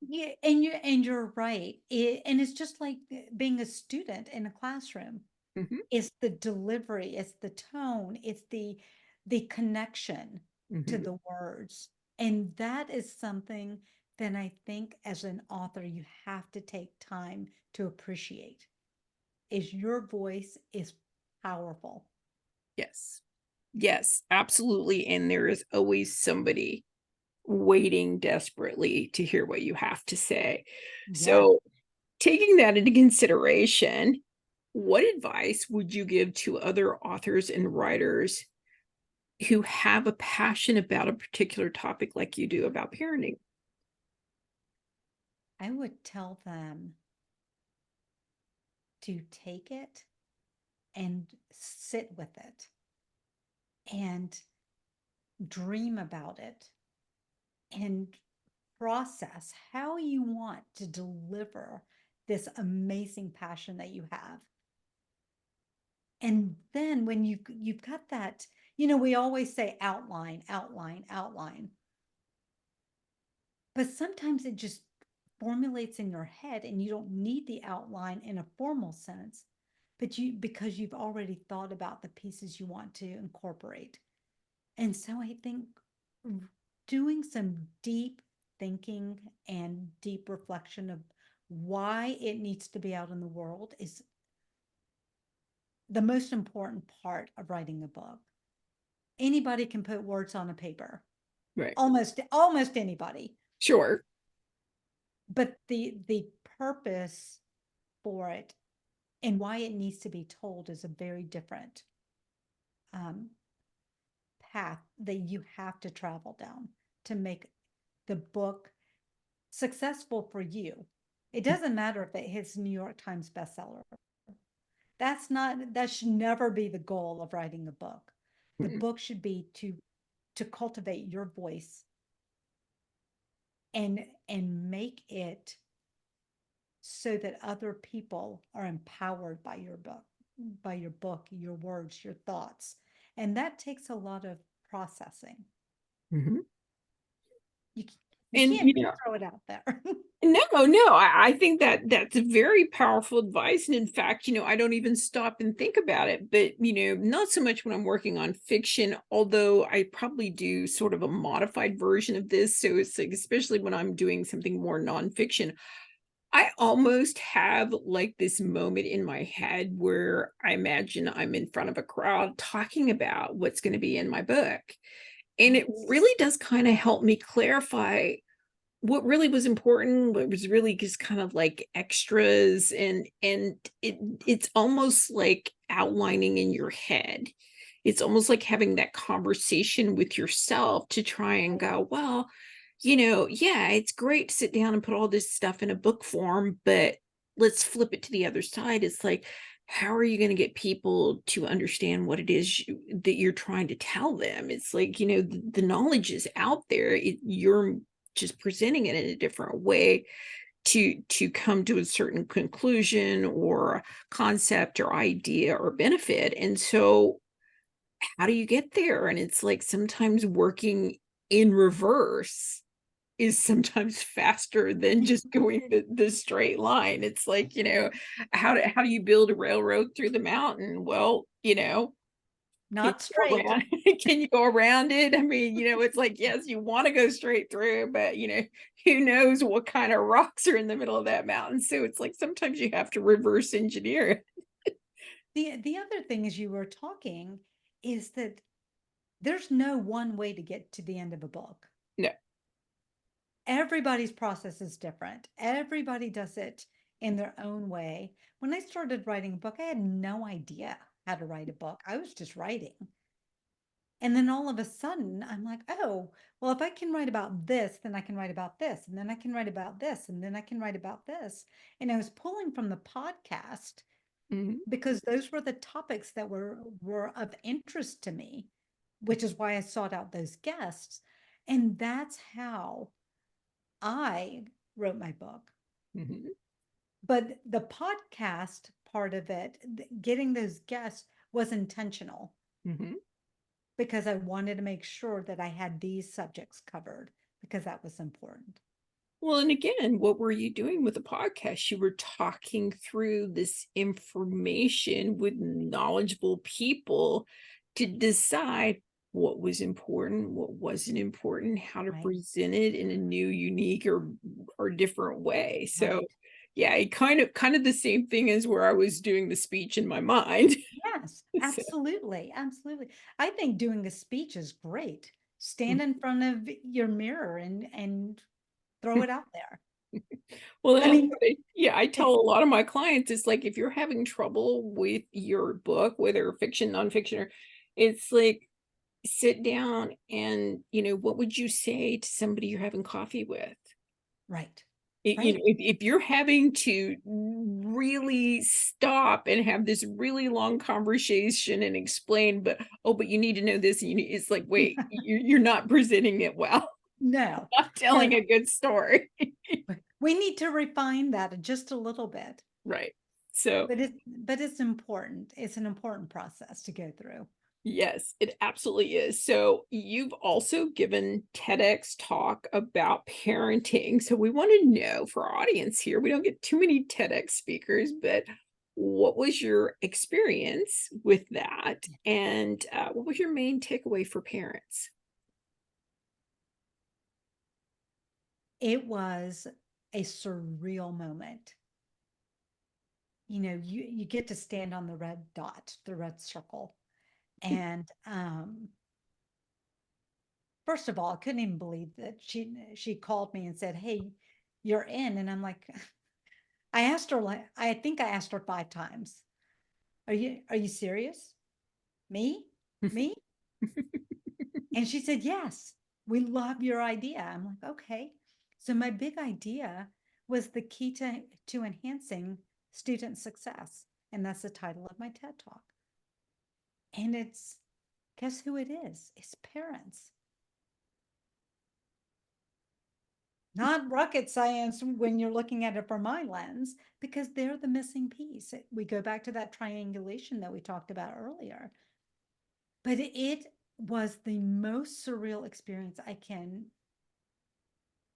Yeah, and you're right. And it's just like being a student in a classroom. Mhm, It's the delivery, it's the tone, it's the connection to mhm. the words. And that is something that I think as an author you have to take time to appreciate. Is your voice is powerful. Yes. Yes, absolutely, and there is always somebody waiting desperately to hear what you have to say. Yes. So, taking that into consideration, what advice would you give to other authors and writers who have a passion about a particular topic like you do about parenting? I would tell them to take it and sit with it and dream about it and process how you want to deliver this amazing passion that you have. And then when you've got that, we always say outline, outline, outline. But sometimes it just formulates in your head and you don't need the outline in a formal sense, but because you've already thought about the pieces you want to incorporate. And so I think doing some deep thinking and deep reflection of why it needs to be out in the world is the most important part of writing a book. Anybody can put words on a paper, Right. almost anybody, Sure. but the purpose for it and why it needs to be told is a very different um, path that you have to travel down to make the book successful for you. It doesn't matter if it hits New York Times bestseller. That should never be the goal of writing a book. The Mhm, book should be to cultivate your voice and make it so that other people are empowered by your book, your words, your thoughts. And that takes a lot of processing. mhm. You You And, can't just throw it out there. no, no, I think that that's very powerful advice, and in fact, I don't even stop and think about it, but, not so much when I'm working on fiction, although I probably do sort of a modified version of this, so it's like, especially when I'm doing something more nonfiction, I almost have, like, this moment in my head where I imagine I'm in front of a crowd talking about what's gonna be in my book, and it Nice. really does kinda help me clarify what really was important, what was really just kind of like extras, and it's almost like outlining in your head. It's almost like having that conversation with yourself to try and go, well, yeah, it's great to sit down and put all this stuff in a book form, but let's flip it to the other side. It's like, how are you going to get people to understand what it is that you're trying to tell them? It's like, the knowledge is out there. You're just presenting it in a different way to come to a certain conclusion or concept or idea or benefit. And so how do you get there? And it's like sometimes working in reverse is sometimes faster than just going the straight line. It's like, how do you build a railroad through the mountain? Well, can Not you go straight. around can you go around it? I mean, it's like, yes, you wanna go straight through, but, who knows what kind of rocks are in the middle of that mountain, so it's like sometimes you have to reverse engineer it. The other thing as you were talking is that there's no one way to get to the end of a book. No. Everybody's process is different. Everybody does it in their own way. When I started writing a book, I had no idea how to write a book. I was just writing. And then all of a sudden, I'm like, oh, well, if I can write about this, then I can write about this, and then I can write about this, and then I can write about this. And I was pulling from the podcast Mhm, because those were the topics that were of interest to me, which is why I sought out those guests. And that's how I wrote my book. mhm, But the podcast part of it, getting those guests was intentional mhm. because I wanted to make sure that I had these subjects covered because that was important. Well, and again, what were you doing with the podcast? You were talking through this information with knowledgeable people to decide what was important, what wasn't important, how to Right. present it in a new, unique, or different way. So, Right. yeah, it kind of the same thing as where I was doing the speech in my mind. Yes, So, absolutely. Absolutely. I think doing a speech is great. mm. Stand in front of your mirror and throw it out there. Well, I that's mean, what I tell a lot of my clients, it's like if you're having trouble with your book, whether fiction, nonfiction, or it's like sit down and, what would you say to somebody you're having coffee with? right. Right. If you're having to really stop and have this really long conversation and explain, but oh, but you need to know this, and it's like, wait, you're not presenting it well, No, not telling no, a good story. we need to refine that just a little bit. Right. So But it's important. It's an important process to go through. yes, it absolutely is. So you've also given TEDx talk about parenting. So we want to know for our audience here, we don't get too many TEDx speakers, but what was your experience with that? And what was your main takeaway for parents? It was a surreal moment. You get to stand on the red dot, the red circle. And first of all, I couldn't even believe that she called me and said, "Hey, you're in." And I'm like, I asked her like I think I asked her 5 times. Are you serious? Me? Me? And she said, "Yes, we love your idea." I'm like, "Okay." So my big idea was the key to enhancing student success. And that's the title of my TED Talk. And it's guess who it is? It's parents. Not rocket science when you're looking at it from my lens, because they're the missing piece. We go back to that triangulation that we talked about earlier. But it was the most surreal experience I can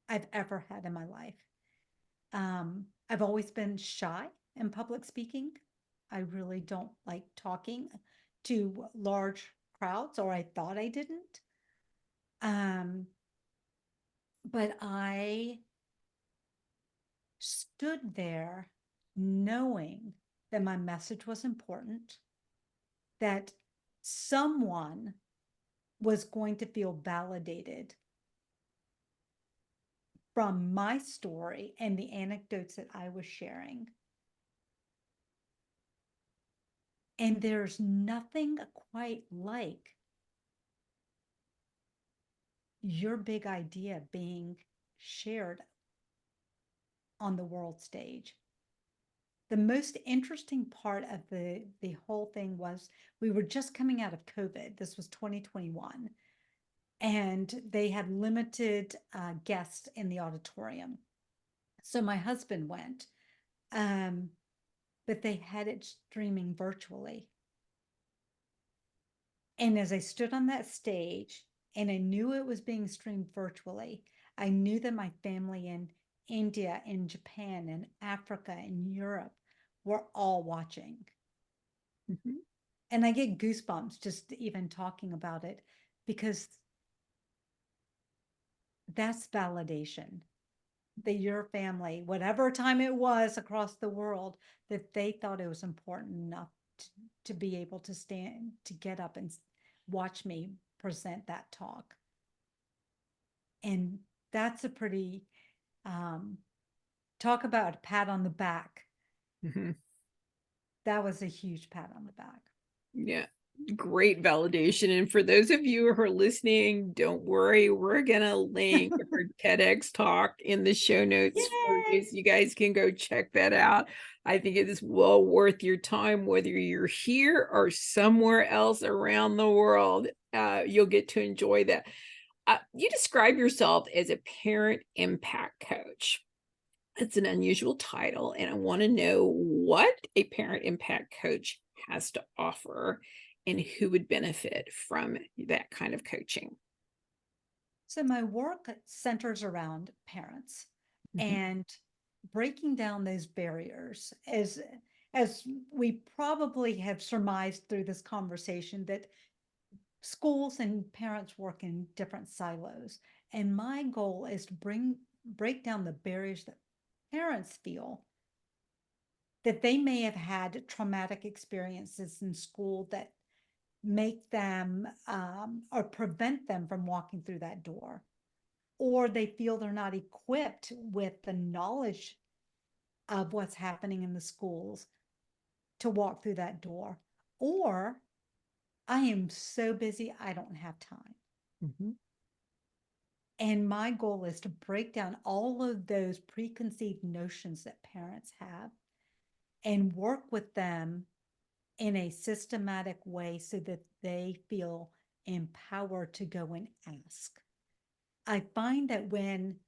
I've ever had in my life. I've always been shy in public speaking. I really don't like talking to large crowds, or I thought I didn't. Um, but I stood there knowing that my message was important, that someone was going to feel validated from my story and the anecdotes that I was sharing. And there's nothing quite like your big idea being shared on the world stage. The most interesting part of the whole thing was we were just coming out of COVID. This was 2021, and they had limited guests in the auditorium. So my husband went, um, but they had it streaming virtually. And as I stood on that stage and I knew it was being streamed virtually, I knew that my family in India and Japan and Africa and Europe were all watching. Mhm. And I get goosebumps just even talking about it because that's validation that your family, whatever time it was across the world, that they thought it was important enough to be able to stand, to get up and watch me present that talk. And that's a pretty, um, talk about a pat on the back. Mhm. That was a huge pat on the back. Yeah. Great validation. And for those of you who are listening, don't worry, we're gonna link her TEDx talk in the show notes for Yay! you so you guys can go check that out. I think it is well worth your time, whether you're here or somewhere else around the world. You'll get to enjoy that. You describe yourself as a parent impact coach. It's an unusual title, and I want to know what a parent impact coach has to offer and who would benefit from that kind of coaching. So my work centers around parents Mhm. and breaking down those barriers, as we probably have surmised through this conversation, that schools and parents work in different silos. And my goal is to break down the barriers that parents feel, that they may have had traumatic experiences in school that make them, or prevent them from walking through that door, or they feel they're not equipped with the knowledge of what's happening in the schools to walk through that door, or I am so busy I don't have time. Mhm. And my goal is to break down all of those preconceived notions that parents have and work with them in a systematic way so that they feel empowered to go and ask. I find that when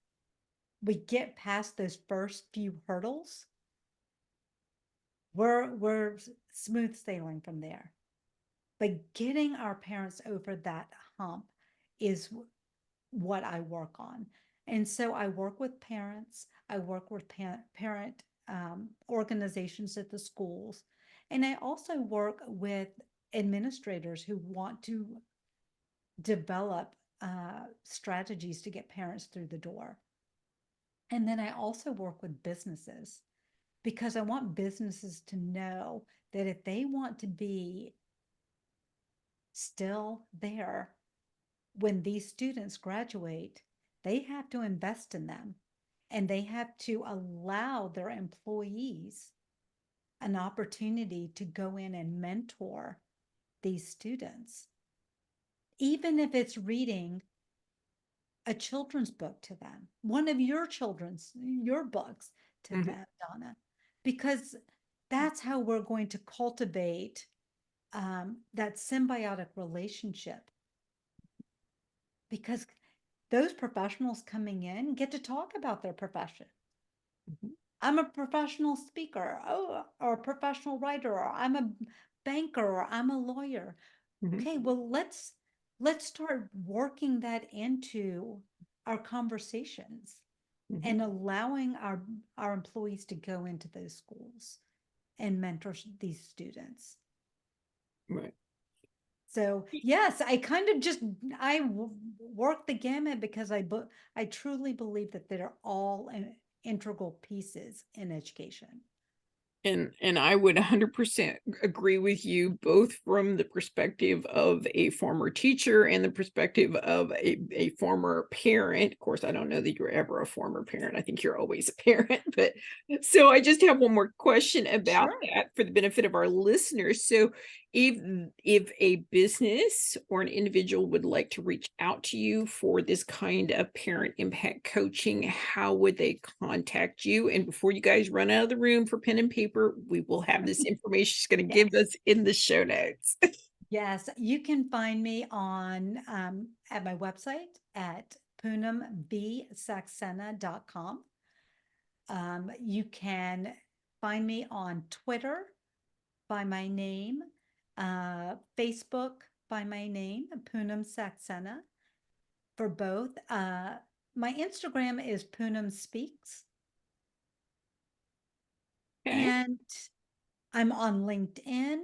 we get past those first few hurdles, we're smooth sailing from there. But getting our parents over that hump is what I work on. And so I work with parents, I work with parent organizations at the schools, and I also work with administrators who want to develop strategies to get parents through the door. And then I also work with businesses because I want businesses to know that if they want to be still there when these students graduate, they have to invest in them and they have to allow their employees an opportunity to go in and mentor these students, even if it's reading a children's book to them, one of your books to Mhm. them, Donna, because that's how we're going to cultivate that symbiotic relationship, because those professionals coming in get to talk about their profession. Mhm. I'm a professional speaker, oh, or a professional writer, or I'm a banker, or I'm a lawyer. Mhm. Okay, well, let's start working that into our conversations. Mhm. and allowing our employees to go into those schools and mentor these students. Right. So yes, I kind of just work the gamut because I truly believe that they're all integral pieces in education. And I would 100% agree with you, both from the perspective of a former teacher and the perspective of a former parent. Of course, I don't know that you're ever a former parent. I think you're always a parent. But so I just have one more question about Sure. that for the benefit of our listeners. So if a business or an individual would like to reach out to you for this kind of parent impact coaching, how would they contact you? And before you guys run out of the room for pen and paper, we will have this information she's going to give Yes. us in the show notes. Yes, you can find me on at my website at punambsaxena.com. You can find me on Twitter by my name, Facebook by my name, Punam Saxena for both. My Instagram is Punam Speaks, Okay. and I'm on LinkedIn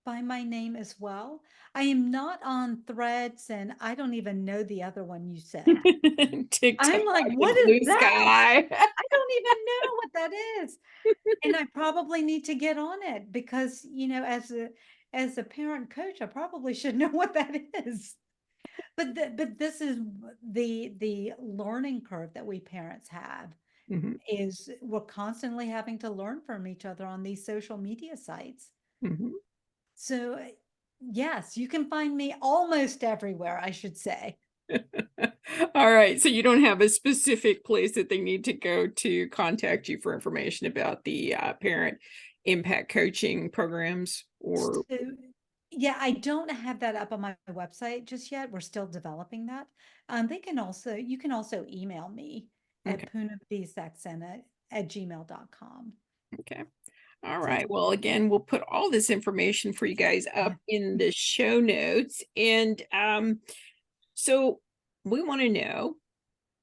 by my name as well. I am not on Threads, and I don't even know the other one you said. TikTok I'm like, what and is Blue that? Sky. I don't even know what that is. And I probably need to get on it because, as a parent coach, I probably should know what that is. But this is the learning curve that we parents have Mhm, is we're constantly having to learn from each other on these social media sites. mhm. So yes, you can find me almost everywhere, I should say. All right. So you don't have a specific place that they need to go to contact you for information about the parent impact coaching programs or So yeah, I don't have that up on my website just yet. We're still developing that. You can also email me at okay. punabsaxena at gmail.com. Okay. All So right. Well, again, we'll put all this information for you guys yeah. up in the show notes. And so we want to know,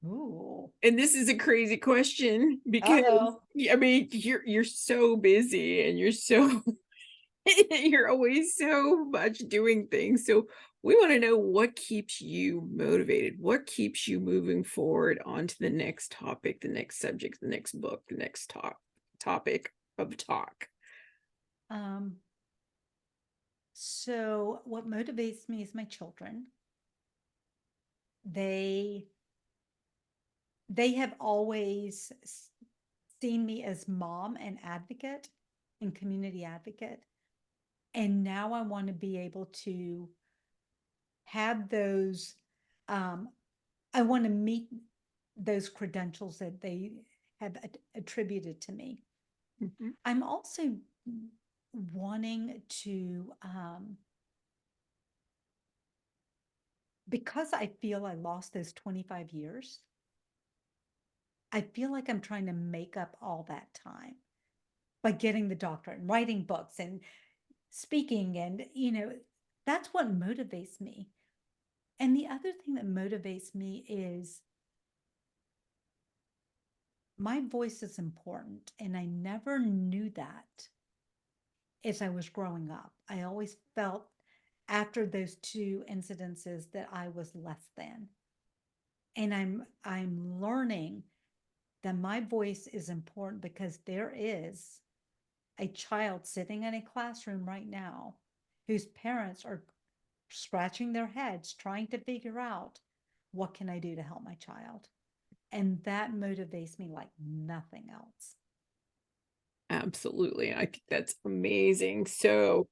Ooh. and this is a crazy question because Uh-oh. I mean you're so busy and you're so you're always so much doing things. So we want to know what keeps you motivated, what keeps you moving forward onto the next topic, the next subject, the next book, the next topic of talk. Um, so what motivates me is my children. They they have always seen me as mom and advocate and community advocate. And now I want to be able to have those, um, I want to meet those credentials that they have attributed to me. Mhm, I'm also wanting to, because I feel I lost those 25 years, I feel like I'm trying to make up all that time by getting the doctorate and writing books and speaking. And, that's what motivates me. And the other thing that motivates me is my voice is important. And I never knew that as I was growing up. I always felt after those two incidences that I was less than. And I'm learning that my voice is important because there is a child sitting in a classroom right now whose parents are scratching their heads trying to figure out what can I do to help my child. And that motivates me like nothing else. absolutely. I think that's amazing. So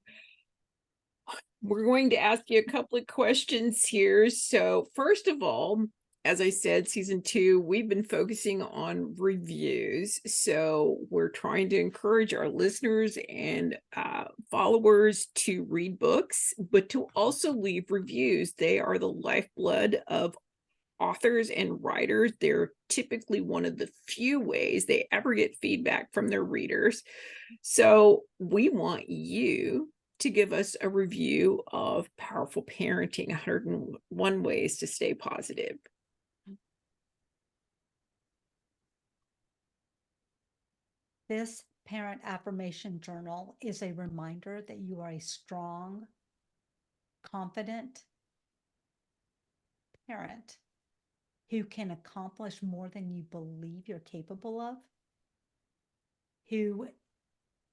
we're going to ask you a couple of questions here. So, first of all, as I said, season two, we've been focusing on reviews. So, we're trying to encourage our listeners and followers to read books, but to also leave reviews. They are the lifeblood of authors and writers. They're typically one of the few ways they ever get feedback from their readers. So we want you to give us a review of Powerful Parenting 101 Ways to Stay Positive. this parent affirmation journal is a reminder that you are a strong, confident parent who can accomplish more than you believe you're capable of, who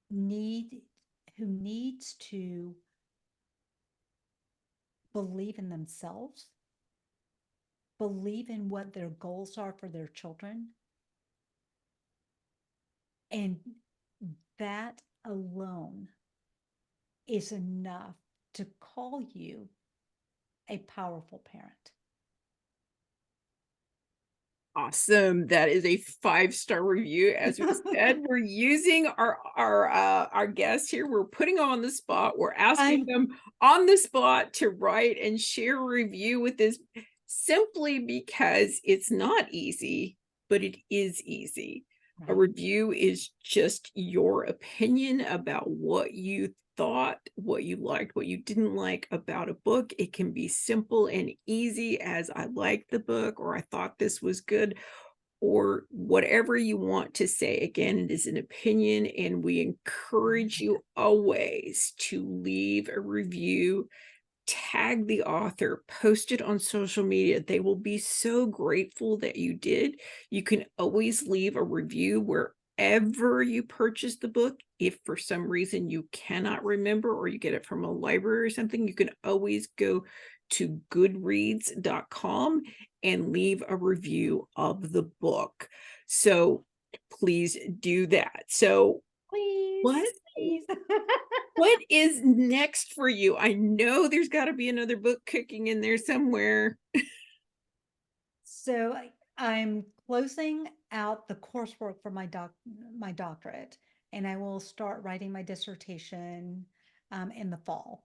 need who needs to believe in themselves, believe in what their goals are for their children, and that alone is enough to call you a powerful parent. Awesome. That is a 5-star review. As we said, we're using our guests here. We're putting them on the spot. We're asking I'm them on the spot to write and share a review with us simply because it's not easy, but it is easy. A right. review is just your opinion about what you thought, what you liked, what you didn't like about a book. It can be simple and easy as I liked the book or I thought this was good or whatever you want to say. Again, it is an opinion and we encourage you always to leave a review, tag the author, post it on social media. They will be so grateful that you did. You can always leave a review wherever you purchase the book. If for some reason you cannot remember or you get it from a library or something, you can always go to goodreads.com and leave a review of the book. So please do that. So what Please, please. what is next for you? I know there's got to be another book cooking in there somewhere. So I'm closing out the coursework for my doctorate, and I will start writing my dissertation in the fall.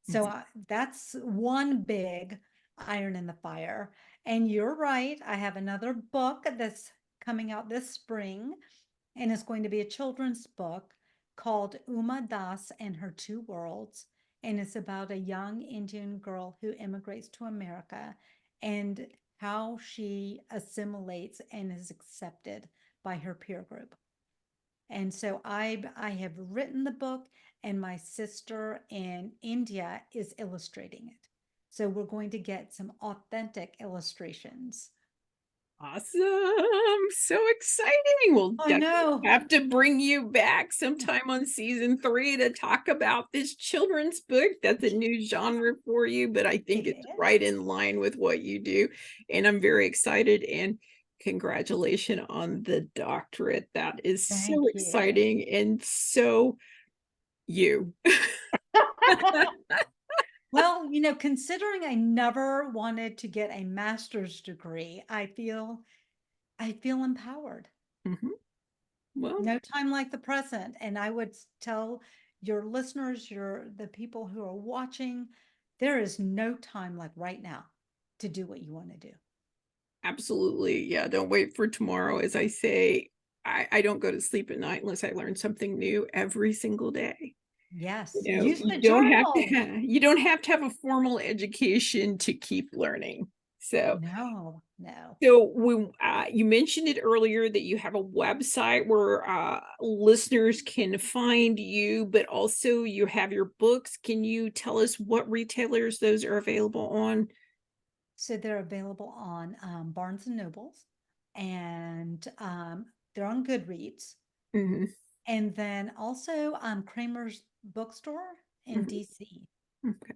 So Mhm. that's one big iron in the fire. And you're right, I have another book that's coming out this spring, and it's going to be a children's book called Uma Das and Her Two Worlds. And it's about a young Indian girl who immigrates to America and how she assimilates and is accepted by her peer group. And so I have written the book, and my sister in India is illustrating it. So we're going to get some authentic illustrations. Awesome. So exciting. We'll I definitely know have to bring you back sometime on season 3 to talk about this children's book. That's a new genre for you, but I think it it's is. right in line with what you do. And I'm very excited and congratulations on the doctorate. That is so Thank you. exciting and so you. Well, considering I never wanted to get a master's degree, I feel empowered. Mhm. Well, No time like the present. And I would tell your listeners, the people who are watching, there is no time like right now to do what you want to do. absolutely. Yeah, don't wait for tomorrow. As I say, I don't go to sleep at night unless I learn something new every single day. Yes. You know, Use the journal. you don't have to have a formal education to keep learning. So No, no. so when you mentioned it earlier that you have a website where listeners can find you, but also you have your books. Can you tell us what retailers those are available on? So they're available on Barnes and Nobles, and they're on Goodreads. Mhm, And then also Kramer's bookstore in mhm, DC. okay.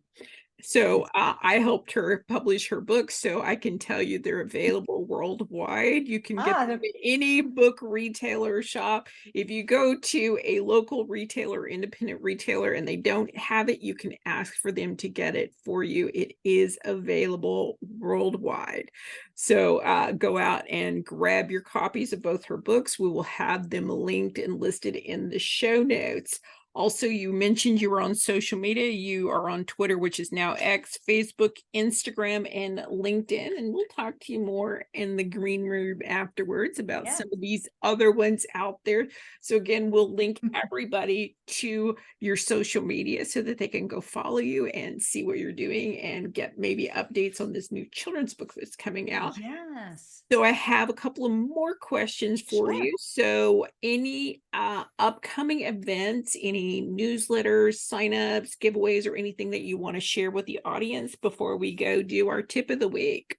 So, Yes. I helped her publish her books, so I can tell you they're available worldwide. You can get Ah, them at any book retailer shop. If you go to a local retailer, independent retailer, and they don't have it, you can ask for them to get it for you. It is available worldwide. So, go out and grab your copies of both her books. We will have them linked and listed in the show notes. Also, you mentioned you were on social media. You are on Twitter, which is now X, Facebook, Instagram, and LinkedIn. And we'll talk to you more in the green room afterwards about Yes. some of these other ones out there. So, again, we'll link everybody to your social media so that they can go follow you and see what you're doing and get maybe updates on this new children's book that's coming out. Yes. So I have a couple of more questions for Sure. you. So any upcoming events, any newsletters, signups, giveaways, or anything that you want to share with the audience before we go do our tip of the week?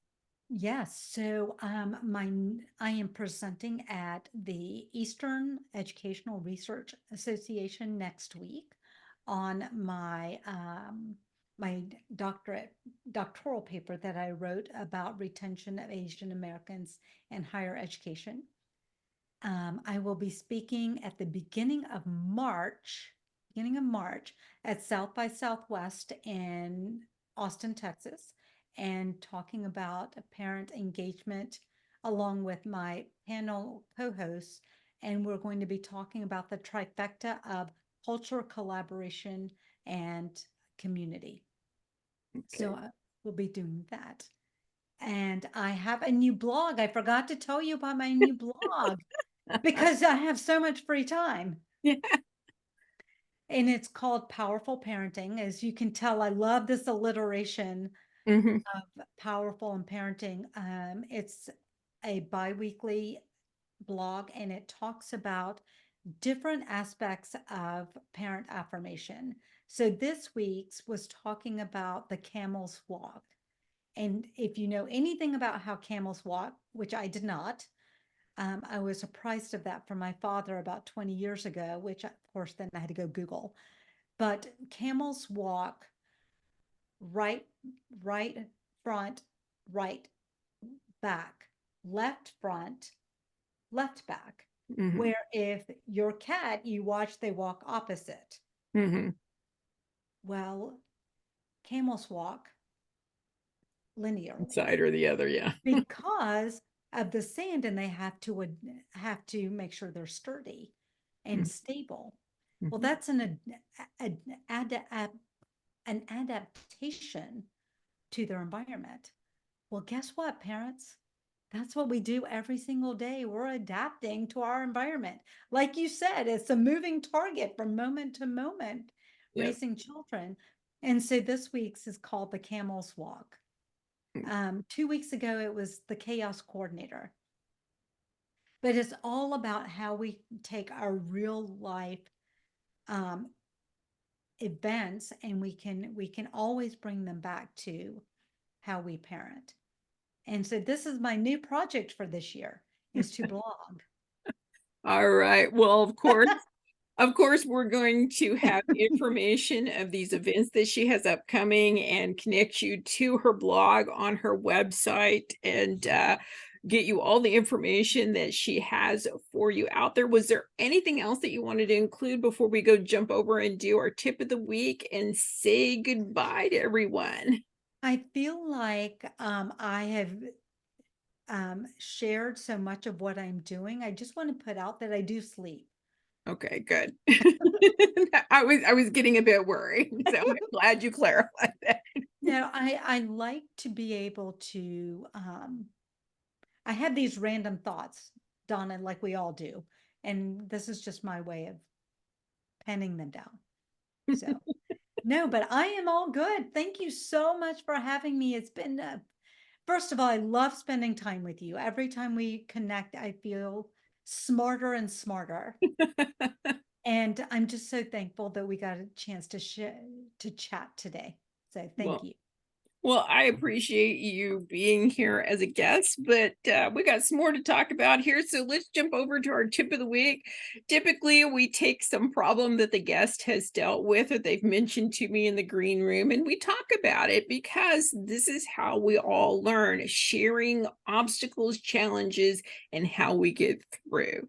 Yes, so I am presenting at the Eastern Educational Research Association next week on my doctoral paper that I wrote about retention of Asian Americans in higher education. I will be speaking at the beginning of March at South by Southwest in Austin, Texas, and talking about parent engagement along with my panel co-hosts. And we're going to be talking about the trifecta of culture, collaboration, and community. So Okay. we'll be doing that. And I have a new blog. I forgot to tell you about my new blog because I have so much free time. Yeah. And it's called Powerful Parenting. As you can tell, I love this alliteration Mhm. of powerful and parenting. It's a biweekly blog and it talks about different aspects of parent affirmation. So this week's was talking about the camel's walk. And if you know anything about how camels walk, which I did not, I was surprised of that from my father about 20 years ago, which of course then I had to go Google. But camels walk right, right front, right back, left front, left back. Mhm. Where if your cat, you watch, they walk opposite. Mhm. Well, camels walk One linearly side or the other, yeah. because of the sand, and they have to make sure they're sturdy and Mhm. stable. Well, Mhm. that's an, an adaptation to their environment. Well, guess what, parents? That's what we do every single day. We're adapting to our environment. Like you said, it's a moving target from moment to moment, Yep. raising children. And so this week's is called the Camel's Walk. 2 weeks ago, it was the Chaos Coordinator. But it's all about how we take our real life um, events and we can always bring them back to how we parent. And so this is my new project for this year is to blog. All right. Well, of course, we're going to have information of these events that she has upcoming and connect you to her blog on her website and get you all the information that she has for you out there. Was there anything else that you wanted to include before we go jump over and do our tip of the week and say goodbye to everyone? I feel like I have shared so much of what I'm doing. I just want to put out that I do sleep. Okay, good. I was getting a bit worried, so I'm glad you clarified that. No, I like to be able to I have these random thoughts, Donna, like we all do. And this is just my way of penning them down. So, no, but I am all good. Thank you so much for having me. It's been, first of all, I love spending time with you. Every time we connect, I feel smarter and smarter. And I'm just so thankful that we got a chance to chat today. So thank Well, you. Well, I appreciate you being here as a guest, but we got some more to talk about here. So let's jump over to our tip of the week. Typically, we take some problem that the guest has dealt with or they've mentioned to me in the green room and we talk about it because this is how we all learn sharing obstacles, challenges, and how we get through.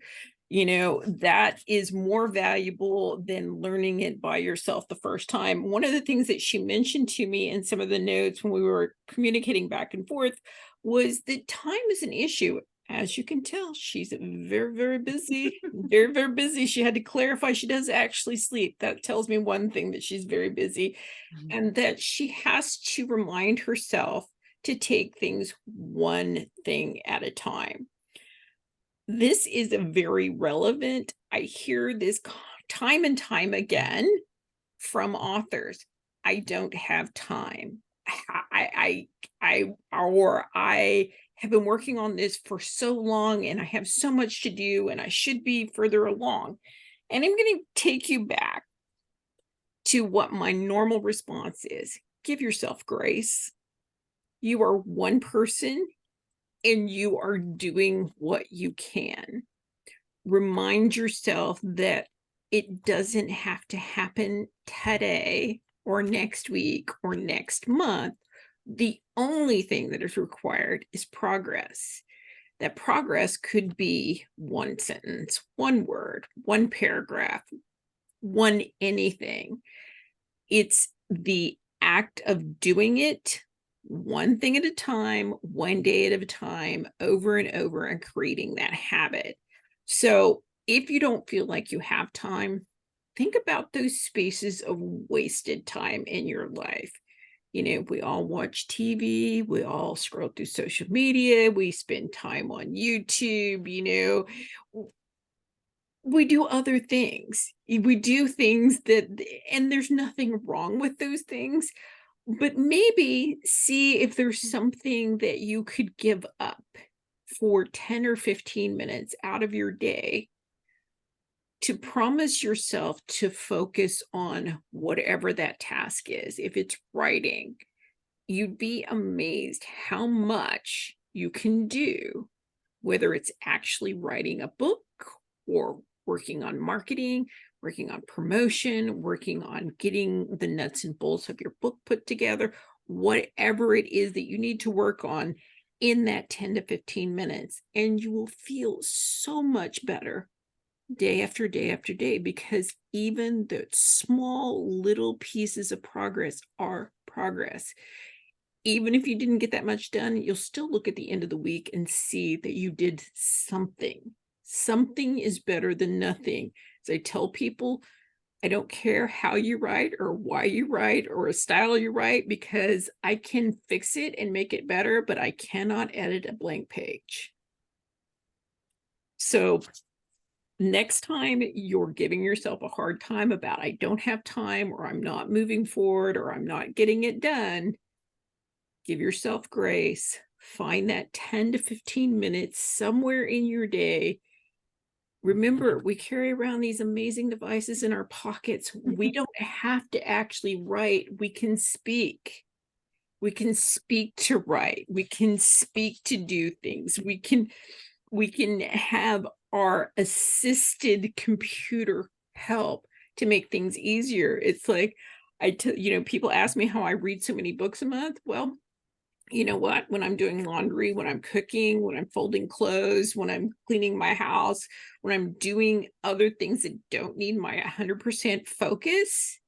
That is more valuable than learning it by yourself the first time. One of the things that she mentioned to me in some of the notes when we were communicating back and forth was that time is an issue. as you can tell, she's very, very busy, very, very busy. She had to clarify she does actually sleep. That tells me one thing, that she's very busy, Mhm. and that she has to remind herself to take things one thing at a time. This is a very relevant. I hear this time and time again from authors. I don't have time. I have been working on this for so long and I have so much to do and I should be further along. And I'm going to take you back to what my normal response is. Give yourself grace. You are one person and you are doing what you can. Remind yourself that it doesn't have to happen today or next week or next month. The only thing that is required is progress. That progress could be one sentence, one word, one paragraph, one anything. It's the act of doing it one thing at a time, one day at a time, over and over, and creating that habit. So, if you don't feel like you have time, think about those spaces of wasted time in your life. We all watch TV, we all scroll through social media, we spend time on YouTube, we do other things. We do things and there's nothing wrong with those things, but maybe see if there's something that you could give up for 10 or 15 minutes out of your day to promise yourself to focus on whatever that task is. If it's writing, you'd be amazed how much you can do, whether it's actually writing a book or working on marketing, working on promotion, working on getting the nuts and bolts of your book put together, whatever it is that you need to work on in that 10 to 15 minutes. And you will feel so much better day after day after day, because even the small little pieces of progress are progress. Even if you didn't get that much done, you'll still look at the end of the week and see that you did something. Something is better than nothing. As I tell people, I don't care how you write or why you write or a style you write, because I can fix it and make it better, but I cannot edit a blank page. So next time you're giving yourself a hard time about I don't have time, or I'm not moving forward, or I'm not getting it done, give yourself grace. Find that 10 to 15 minutes somewhere in your day. Remember, we carry around these amazing devices in our pockets. We don't have to actually write. We can speak. We can speak to write. We can speak to do things. We can have our assisted computer help to make things easier. It's like people ask me how I read so many books a month. Well, you know what? When I'm doing laundry, when I'm cooking, when I'm folding clothes, when I'm cleaning my house, when I'm doing other things that don't need my 100% focus,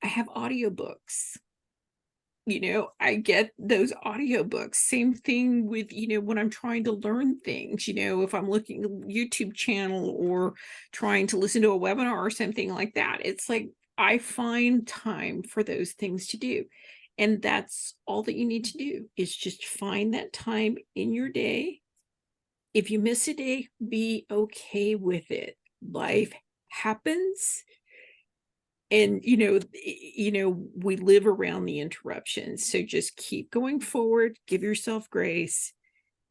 I have audiobooks. I get those audiobooks. Same thing with, when I'm trying to learn things, if I'm looking at a YouTube channel or trying to listen to a webinar or something like that. It's like I find time for those things to do. And that's all that you need to do, is just find that time in your day. If you miss a day, be okay with it. Life happens, and we live around the interruptions, so just keep going forward, give yourself grace,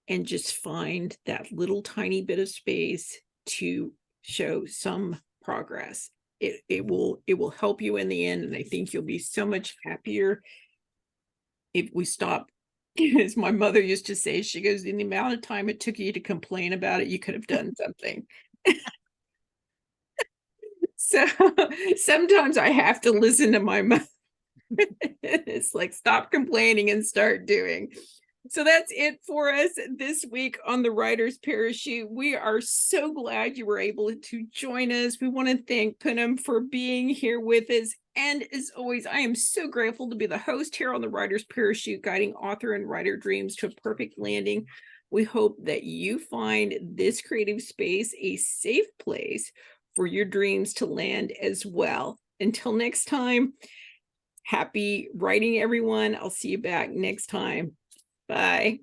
and just find that little tiny bit of space to show some progress. It will help you in the end, and I think you'll be so much happier if we stop. As my mother used to say, she goes, in the amount of time it took you to complain about it, you could have done something. So sometimes I have to listen to my mother. It's like, stop complaining and start doing. So that's it for us this week on the Writer's Parachute. We are so glad you were able to join us. We want to thank Punam for being here with us. And as always, I am so grateful to be the host here on the Writer's Parachute, guiding author and writer dreams to a perfect landing. We hope that you find this creative space a safe place for your dreams to land as well. Until next time, happy writing, everyone. I'll see you back next time. Bye.